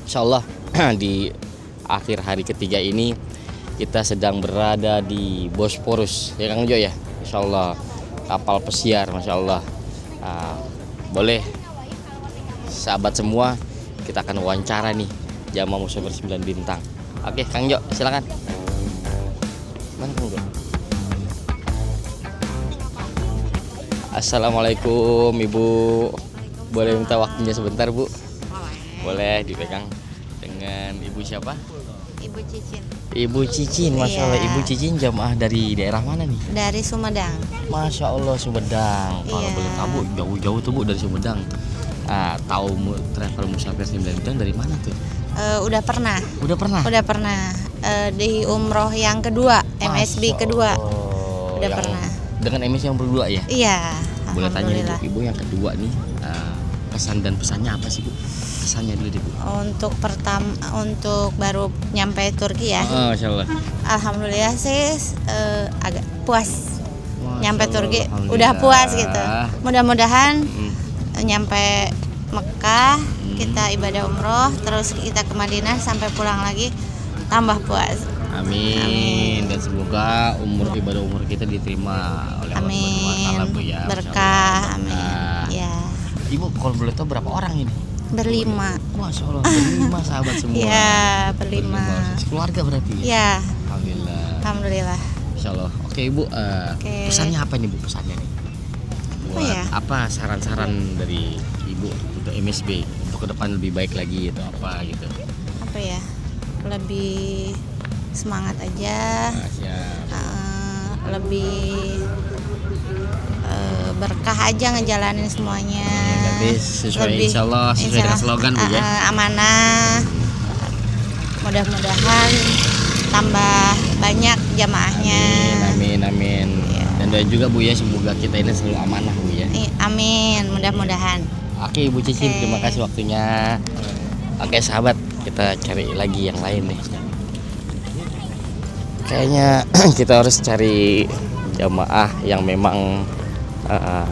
Insya Allah di akhir hari ketiga ini kita sedang berada di Bosporus, ya Kang Jo ya. Insya Allah kapal pesiar, Masya Allah. Boleh sahabat semua, kita akan wawancara nih jamaah musafir 9 bintang. Oke Kang Jo, silakan. Mana Kang Jo? Assalamualaikum Ibu, boleh minta waktunya sebentar Bu? Boleh dipegang dengan Ibu siapa?
Ibu Cicin.
Ibu Cicin, Masya Allah. Ibu Cicin jamaah dari daerah mana nih?
Dari Sumedang.
Masya Allah, Sumedang. Kalau boleh tahu Bu, jauh-jauh tuh Bu dari Sumedang. Tahu travel musafir 9 bintang dari mana tuh?
Udah pernah.
Udah pernah?
Udah pernah. Di umroh yang kedua, MSB kedua. Udah pernah.
Dengan MSB yang berdua ya?
Iya.
Boleh tanya nih Bu, Ibu yang kedua nih, pesan dan pesannya apa sih Bu? Pesannya dulu deh Bu.
Untuk baru nyampe Turki ya.
Masya Allah.
Alhamdulillah sih agak puas. Nyampe Turki udah puas gitu. Mudah-mudahan nyampe Mekah kita ibadah umroh, terus kita ke Madinah sampai pulang lagi tambah puas.
Amin. Dan semoga ibadah umur kita diterima oleh Allah Subhanahu wa Ta'ala ya.
Berkah. Amin. Ya.
Ibu kalau boleh tahu berapa orang ini?
Berlima.
Masya Allah, berlima sahabat semua.
Ya, berlima.
Keluarga berarti ya?
Ya.
Alhamdulillah.
Alhamdulillah.
Insya Allah. Oke Ibu, pesannya apa nih Bu? Pesannya nih? Buat apa saran-saran dari Ibu untuk MSB untuk ke depan lebih baik lagi itu apa gitu?
Apa ya? Lebih semangat aja, lebih berkah aja ngejalanin semuanya.
Jadi sesuai insya Allah sesuai dengan slogan Bu ya.
Amanah. Mudah-mudahan tambah banyak jamaahnya.
Amin amin. Ya. Dan doa juga Bu ya, semoga kita ini selalu amanah Bu ya.
Amin, mudah-mudahan.
Oke Ibu Cicin, terima kasih waktunya. Oke sahabat, kita cari lagi yang lain nih. Kayaknya kita harus cari jamaah yang memang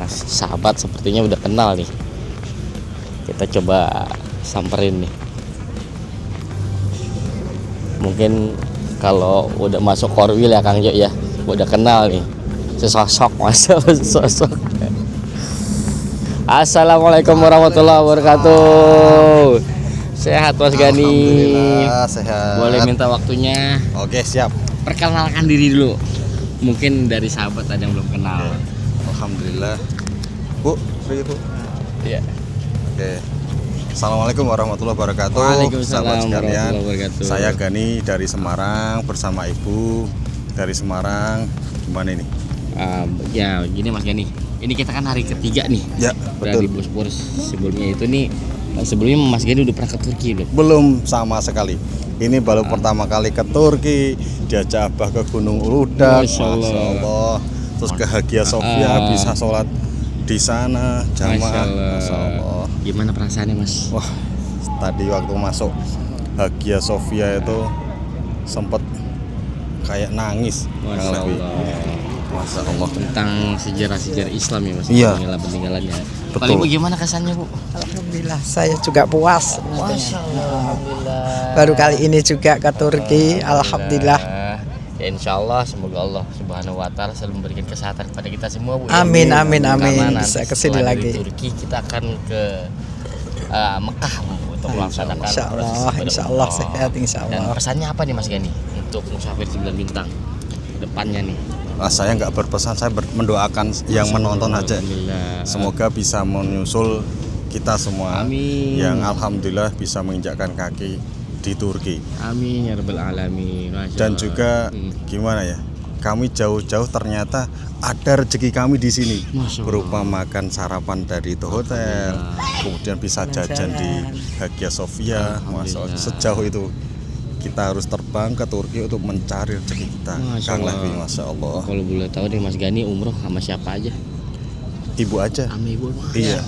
sahabat sepertinya udah kenal nih. Kita coba samperin nih. Mungkin kalau udah masuk korwil ya Kang Jo ya, udah kenal nih. Sesosok masalah sesosok. Assalamualaikum warahmatullahi wabarakatuh. Sehat Mas Gani.
Alhamdulillah sehat.
Boleh minta waktunya?
Oke siap.
Perkenalkan diri dulu. Mungkin dari sahabat ada yang belum kenal.
Alhamdulillah. Bu, free Bu.
Iya.
Oke. Assalamualaikum warahmatullahi wabarakatuh.
Waalaikumsalam
sahabat sekalian.
warahmatullahi wabarakatuh.
Saya Gani dari Semarang bersama Ibu dari Semarang. Gimana ini?
Ya gini Mas Gani. Ini kita kan hari ketiga nih.
Ya,
betul. Di Bosporus. Sebelumnya itu nih, sebelumnya Mas Gani udah pernah ke Turki belum?
Belum sama sekali. Ini baru pertama kali ke Turki, diajak Abah ke Gunung Uludag, Masya Allah. Terus ke Hagia Sophia, bisa sholat di sana, jamaah, Masya Allah.
Gimana perasaannya Mas?
Wah, tadi waktu masuk Hagia Sophia itu sempet kayak nangis.
Masya Allah.
Masya Allah.
Tentang sejarah-sejarah Islam ya Mas?
Iya.
Peninggalan-peninggalannya.
Betul.
Kalau Ibu gimana kesannya Bu?
Alhamdulillah, saya juga puas.
Masya Allah.
Baru kali ini juga ke Turki, alhamdulillah.
Ya insya Allah, semoga Allah Subhanahu Wa Taala selalu memberikan kesehatan kepada kita semua Bu.
Amin, amin, amin.
Karena
Bisa kesini lagi.
Di Turki kita akan ke Mekah Bu, untuk melaksanakan
Insya Allah sehat insya Allah.
Dan pesannya apa nih Mas Gani untuk musafir 9 bintang depannya nih?
Saya nggak berpesan, saya mendoakan yang menonton aja. Semoga bisa menyusul kita semua.
Amin.
Yang alhamdulillah bisa menginjakkan kaki di Turki.
Amin ya rabbal alamin.
Dan juga gimana ya? kami jauh-jauh ternyata ada rezeki kami di sini berupa makan sarapan dari itu hotel, kemudian bisa jajan di Hagia Sophia. Masya Allah, sejauh itu kita harus terbang ke Turki untuk mencari rezeki kita. Kang Levi, Masya Allah.
Kalau boleh tahu nih Mas Gani umroh sama siapa aja?
Ibu aja.
Sama ibu.
Iya.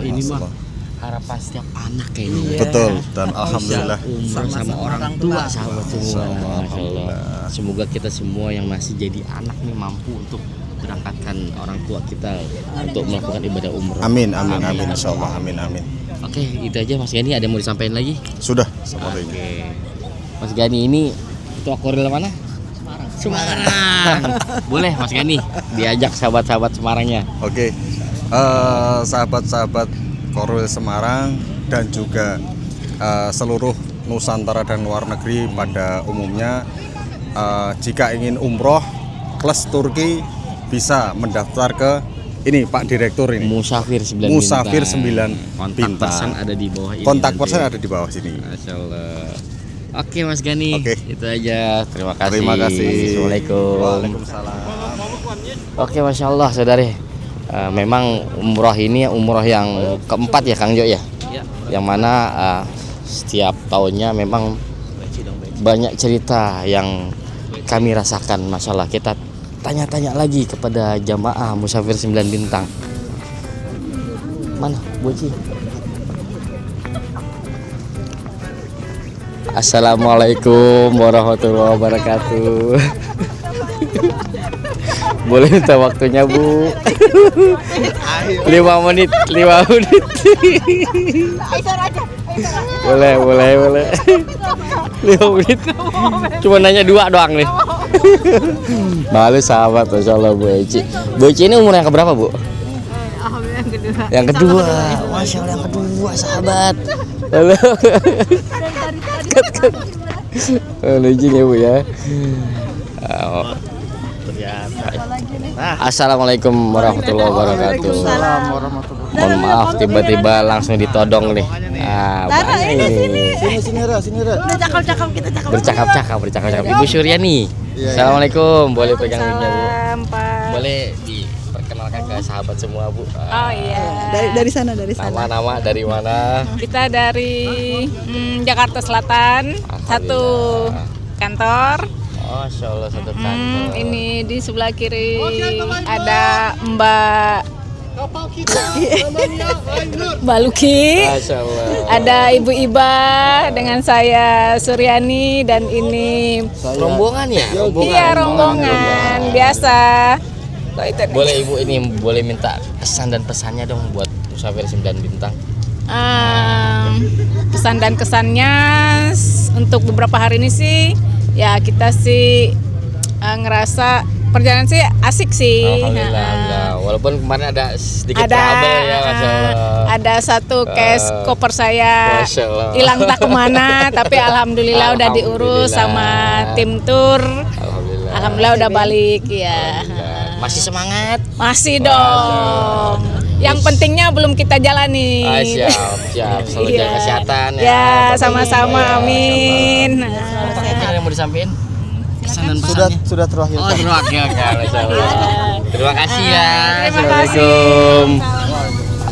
Ini mah harapan setiap anak kayaknya.
Betul, dan alhamdulillah
umroh sama orang tua sahabat semua. Masya Allah. Semoga kita semua yang masih jadi anak nih mampu untuk berangkatkan orang tua kita untuk melakukan ibadah umroh.
Amin, amin, amin, insya Allah, amin, amin.
Oke, itu aja Mas Gani. Ada yang mau disampaikan lagi?
Sudah, seperti ini.
Oke. Mas Gani ini ketua Korwil mana? Semarang. Boleh Mas Gani diajak sahabat-sahabat Semarangnya.
Oke, sahabat-sahabat Korwil Semarang dan juga seluruh Nusantara dan luar negeri pada umumnya, jika ingin umroh plus Turki bisa mendaftar ke ini Pak Direktur ini.
Musafir 9
Musafir 9
Kontak
bintang.
person ada di bawah ini.
Kontak
nanti.
person ada di bawah sini.
Masya Allah. Oke Mas Gani,
Oke.
itu aja. Terima kasih.
Terima kasih.
Assalamualaikum.
Waalaikumsalam.
Oke, Masya Allah saudari. Memang umroh ini umroh yang keempat ya Kang Jo ya. Yang mana setiap tahunnya memang banyak cerita yang kami rasakan. Masya Allah, kita tanya-tanya lagi kepada jamaah Musafir 9 bintang. Mana Boci? Assalamualaikum warahmatullahi wabarakatuh. Boleh minta waktunya Bu? 5 menit. Boleh. 5 menit. Cuma nanya 2 doang nih. Malu sahabat, Masya Allah Bu Eci. Bu Eci ini umur yang keberapa Bu? Yang kedua. Masya Allah, yang kedua sahabat. Halo. Lucu ya Bu ya. Assalamualaikum warahmatullahi wabarakatuh. Mohon maaf tiba-tiba langsung ditodong nih. Banyak ini.
Sini Ra. Udah cakap-cakap kita cakap.
Bercakap. Ibu Suryani. Assalamualaikum. Boleh pegang mic-nya Bu? Boleh diperkenalkan ke sahabat semua Bu.
Oh iya.
Dari sana.
Nama dari mana?
Kita dari Jakarta Selatan, satu kantor.
Masya Allah, satu kantor.
Ini di sebelah kiri ada Mbak Luki.
Masya Allah.
Ada Ibu Iba dengan saya Suryani dan ini
Rombongan ya?
Iya, rombongan biasa.
Boleh Ibu ini boleh minta kesan dan pesannya dong buat Musafir 9 bintang.
Pesan dan kesannya untuk beberapa hari ini sih ya kita sih ngerasa perjalanan sih asik sih.
Alhamdulillah. Walaupun kemarin ada sedikit trouble ya, Masya Allah.
Ada satu case koper saya
Masya Allah.
hilang tak kemana, tapi alhamdulillah udah diurus sama tim tour. Alhamdulillah udah balik ya.
Masih semangat?
Masih dong. Yang pentingnya belum kita jalani.
Siap. Selalu jaga kesehatan ya.
Ya, sama-sama. Amin.
Ada yang mau disampaikan? Kesan dan pesannya?
Sudah terakhir.
Oh, terakhir. Masya Allah. Terima kasih ya.
Terima
Assalamualaikum.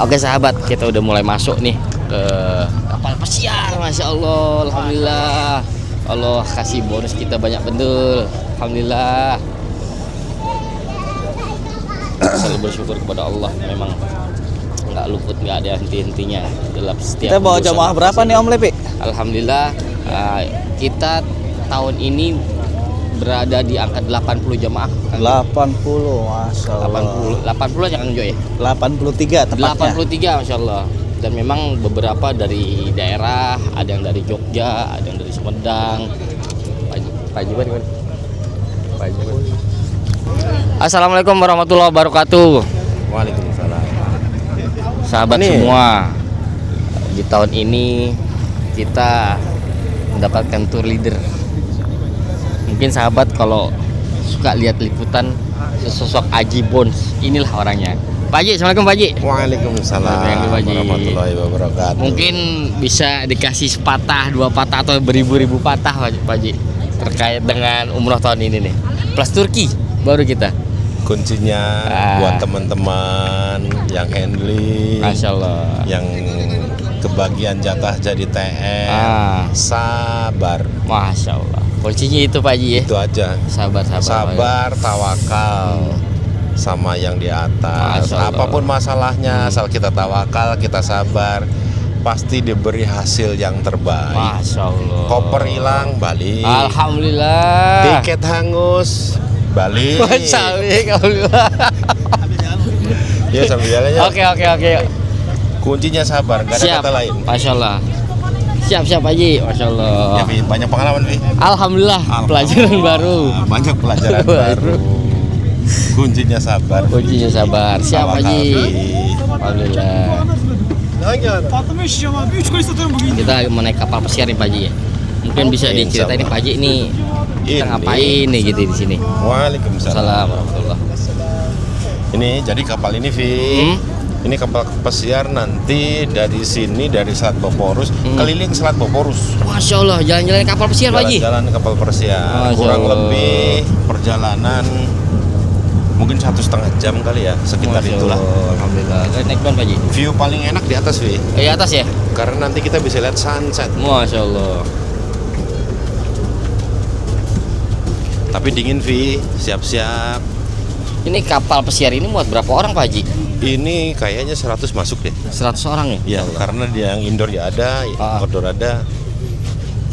Oke sahabat, kita udah mulai masuk nih ke kapal pesiar. Masya Allah. Alhamdulillah. Allah kasih bonus kita banyak betul. Alhamdulillah. Selalu bersyukur kepada Allah, memang nggak luput, nggak ada henti-hentinya dalam setiap.
Kita bawa jamaah berapa nih Om Lepi?
Alhamdulillah kita tahun ini berada di angka 80 jamaah.
80, Masya Allah.
80 aja Kang Jo ya?
83 tepatnya.
83 Masya Allah. Dan memang beberapa dari daerah, ada yang dari Jogja, ada yang dari Sumedang. Pak Jiban gimana? Pak Jiban. Assalamualaikum warahmatullahi wabarakatuh.
Waalaikumsalam.
Sahabat semua, di tahun ini kita mendapatkan tour leader. Mungkin sahabat kalau suka lihat liputan sesosok Aji Bones, inilah orangnya. Pak Haji, assalamualaikum Pak Haji.
Waalaikumsalam warahmatullahi wabarakatuh.
Mungkin bisa dikasih sepatah, 2 patah atau beribu-ribu patah Pak Haji terkait dengan umroh tahun ini nih. plus Turki baru kita.
Kuncinya buat teman-teman yang handling,
Masya Allah,
yang kebagian jatah jadi TM, sabar.
Masya Allah. Kuncinya itu Pak Haji ya.
Itu aja. Sabar, tawakal sama yang di atas. Apapun masalahnya, asal kita tawakal, kita sabar, pasti diberi hasil yang terbaik.
Masya Allah.
Koper hilang, balik.
Alhamdulillah.
Tiket hangus, balik.
Masya Allah.
Ya sambil jalannya.
Oke.
Kuncinya sabar, gak ada kata lain.
Masya Allah. Siap Pak Haji, Masya Allah.
Ya, Fi, banyak pengalaman, Fi.
Alhamdulillah. Pelajaran baru.
Banyak pelajaran baru. Kuncinya sabar.
Kuncinya sabar. Siap Pak Haji. Alhamdulillah. Kita mau naik kapal pesiar nih Pak Haji ya. Mungkin bisa diceritain nih Pak Haji ini kita ngapain nih gitu di sini.
Waalaikumsalam warahmatullah. Ini jadi kapal ini, Vi. Ini kapal pesiar nanti dari sini, dari Selat Boporus keliling Selat Boporus.
Masya Allah, jalan-jalan kapal pesiar Pak Haji.
Jalan kapal pesiar. Kurang lebih perjalanan mungkin 1,5 jam kali ya, sekitar itulah.
Alhamdulillah. Naik Pak Haji.
View paling enak di atas, Vi.
Di atas ya?
Karena nanti kita bisa lihat sunset.
Masya Allah.
Tapi dingin, Vi. Siap-siap.
Ini kapal pesiar ini muat berapa orang Pak Haji?
Ini kayaknya 100 masuk deh.
100 orang ya?
Ya, karena dia yang indoor ya ada, outdoor ada.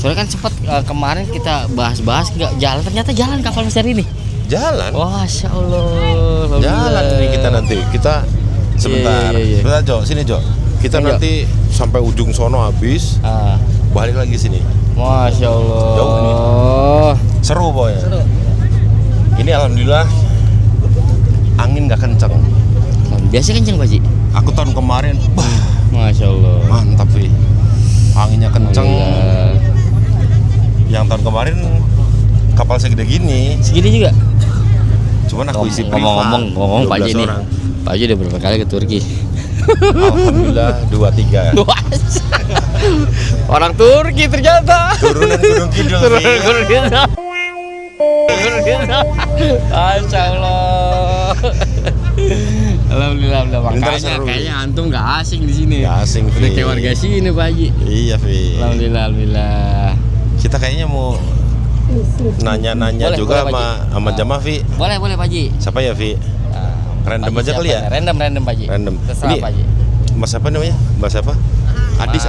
Soalnya kan sempat kemarin kita bahas-bahas nggak jalan, ternyata jalan kapal pesiar ini.
Jalan.
Wah, Masya Allah.
Jalan ini kita nanti. Kita sebentar. Sebentar, Jo. Sini, Jo. Kita nanti sampai ujung sono habis. Balik lagi sini.
Masya Allah.
Jauh ini. Seru pokoknya. Seru. Ini alhamdulillah angin nggak kenceng.
Biasa kenceng Pak Haji?
Aku tahun kemarin,
Masya Allah.
Mantap, Vi. Anginnya kenceng. Yang tahun kemarin kapal segede gini.
Segini juga?
Cuman aku isi privat.
Ngomong Pak Haji ini. Pak Haji udah berapa kali ke Turki?
Alhamdulillah 2-3.
Orang Turki ternyata.
Turunan Gunung Kidul.
Masya Allah. Alhamdulillah, makanya kayaknya antum nggak asing di sini.
Nggak asing,
udah kayak warga sini Pak Haji.
Iya, Vi.
Alhamdulillah.
Kita kayaknya mau nanya-nanya juga sama jamaah, Vi.
Boleh Pak Haji.
Siapa ya, Vi? Random aja kali ya?
Random Pak Haji.
Random.
Terserah Pak Haji.
Mas apa namanya? Mas apa? Adis.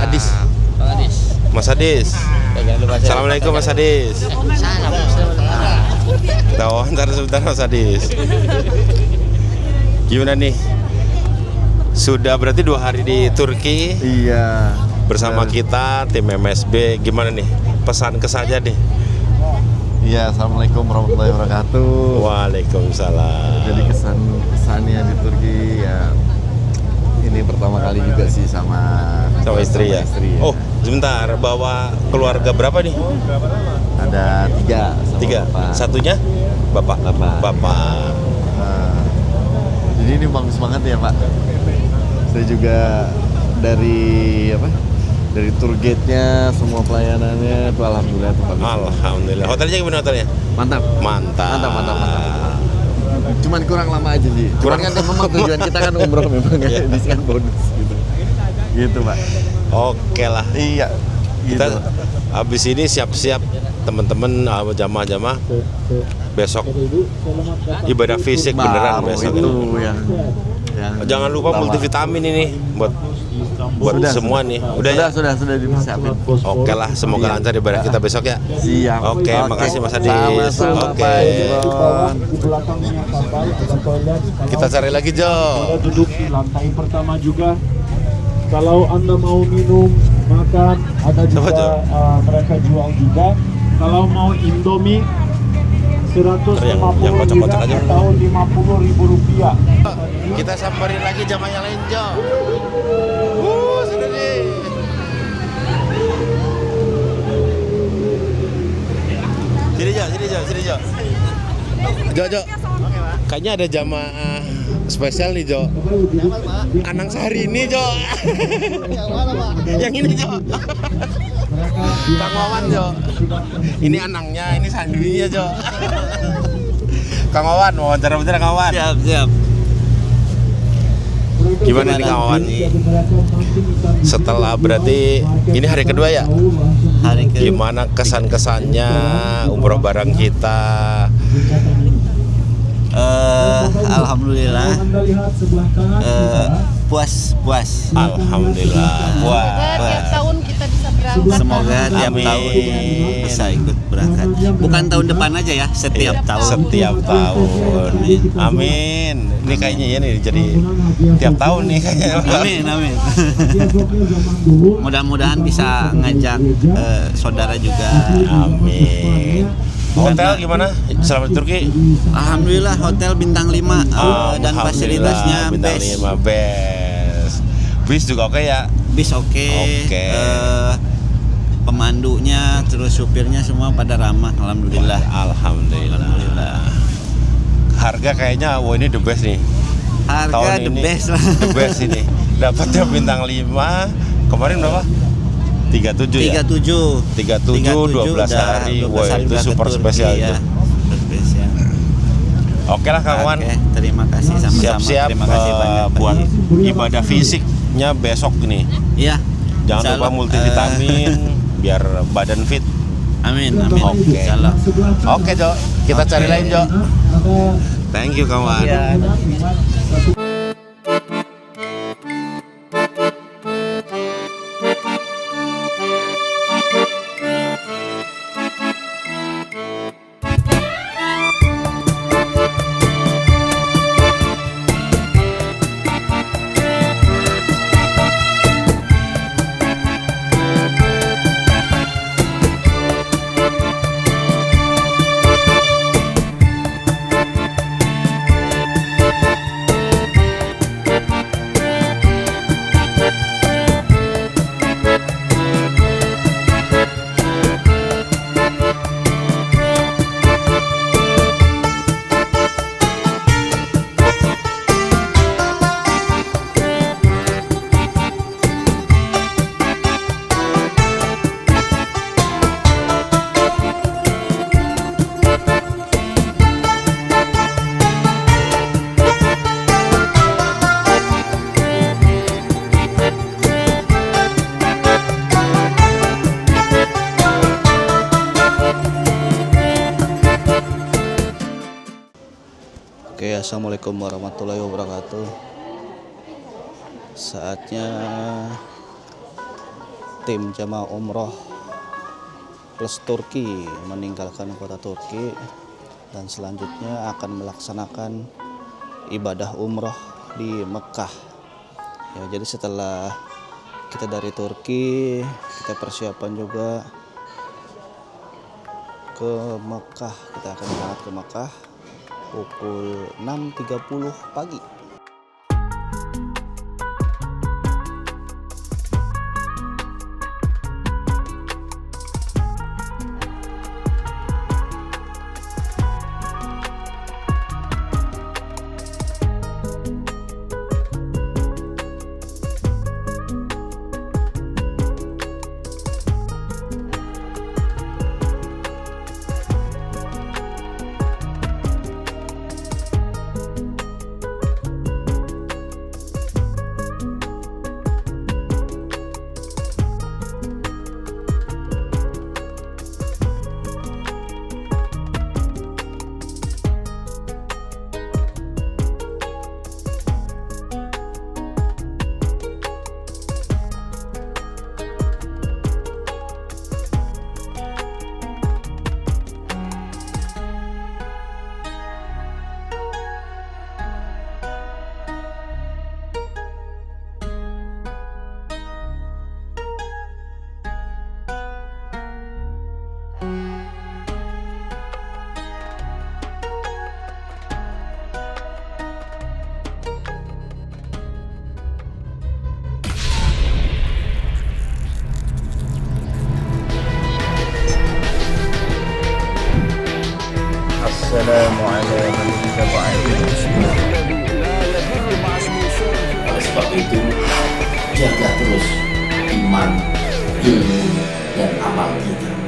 Mas Adis. Assalamualaikum Mas Adis. Kita wawancara sebentar Mas Adis. Gimana nih? Sudah berarti 2 hari di Turki.
Iya.
Bersama kita tim MSB. Gimana nih? Pesan kesaja nih.
Iya, assalamualaikum warahmatullahi wabarakatuh.
Waalaikumsalam.
Jadi kesannya di Turki ya, ini pertama kali juga sih sama
istri ya. Oh, sebentar, bawa keluarga berapa nih?
Ada 3.
3.
Bapak.
Satunya bapak.
Jadi ini bagus banget ya Pak. Saya juga dari tour gate-nya, semua pelayanannya itu alhamdulillah itu bagus.
Alhamdulillah. Hotelnya gimana hotelnya?
Mantap. Cuman kurang lama aja sih. Kan memang tujuan kita kan umroh memang ya, diskon bonus gitu. Gitu Pak.
Oke lah.
Iya.
Kita habis ini siap-siap teman-teman jamaah-jamaah besok ibadah fisik beneran besok
itu yang
jangan lupa multivitamin ini buat semua nih.
Sudah disiapin.
Oke lah, semoga lancar ibadah kita besok ya.
Siap.
Oke, makasih Mas Adis. Oke. Kita cari lagi, Jo.
Duduk di lantai pertama juga. Kalau Anda mau minum, makan, ada juga mereka jual juga. Kalau mau Indomie 150 dinar atau 50.000 rupiah.
Kita samperin lagi jamaah yang lain, Jo. Sudah nih. Sini, Jo. Jo. Kayaknya ada jamaah spesial nih, Jo. Anang Sari ini, Jo. Yang mana, Pak? Yang ini, Jo. Kang Wawan, Jo. Ini anangnya, ini sanduinya, Jo. Kang Wawan, wawancara bener Kang Wawan.
Siap.
Gimana nih Kang Wawan? Setelah berarti ini hari kedua ya?
Hari kedua.
Gimana kesan-kesannya umroh bareng kita?
Alhamdulillah puas.
Alhamdulillah puas.
Tiap tahun kita bisa berangkat.
Semoga tiap tahun bisa ikut berangkat. Bukan tahun depan aja ya, setiap tahun.
Setiap tahun. Amin. Ini kayaknya ya nih jadi tiap tahun nih kayaknya.
Amin. Mudah-mudahan bisa ngajak saudara juga.
Amin. Hotel gimana selama di Turki?
Alhamdulillah hotel bintang 5 dan fasilitasnya
bintang
best.
5 best. Bis juga oke ya?
Bis oke. Pemandunya terus supirnya semua pada ramah. Alhamdulillah.
Alhamdulillah. Harga kayaknya ini the best nih.
Harga
Tahun
the
ini,
best lah.
The best ini. Dapatnya bintang 5. Kemarin berapa? 37 ya? 37 12 hari. Wah, itu super spesial itu.
Spesial.
Oke lah Kang Wan.
Terima kasih sama-sama.
Siap-siap
Terima kasih banyak
buat ibadah fisiknya besok nih.
Iya.
Jangan lupa multivitamin biar badan fit.
Amin.
Oke. Oke, Jo. Kita cari lain, Jo. Thank you Kang Wan.
Oke, assalamualaikum warahmatullahi wabarakatuh. Saatnya tim jamaah umroh plus Turki meninggalkan kota Turki dan selanjutnya akan melaksanakan ibadah umroh di Mekah. Ya, jadi setelah kita dari Turki, kita persiapan juga ke Mekah. Kita akan berangkat ke Mekah pukul 6.30 pagi.
Oleh sebab itu, jaga terus iman, ilmu, dan amal kita.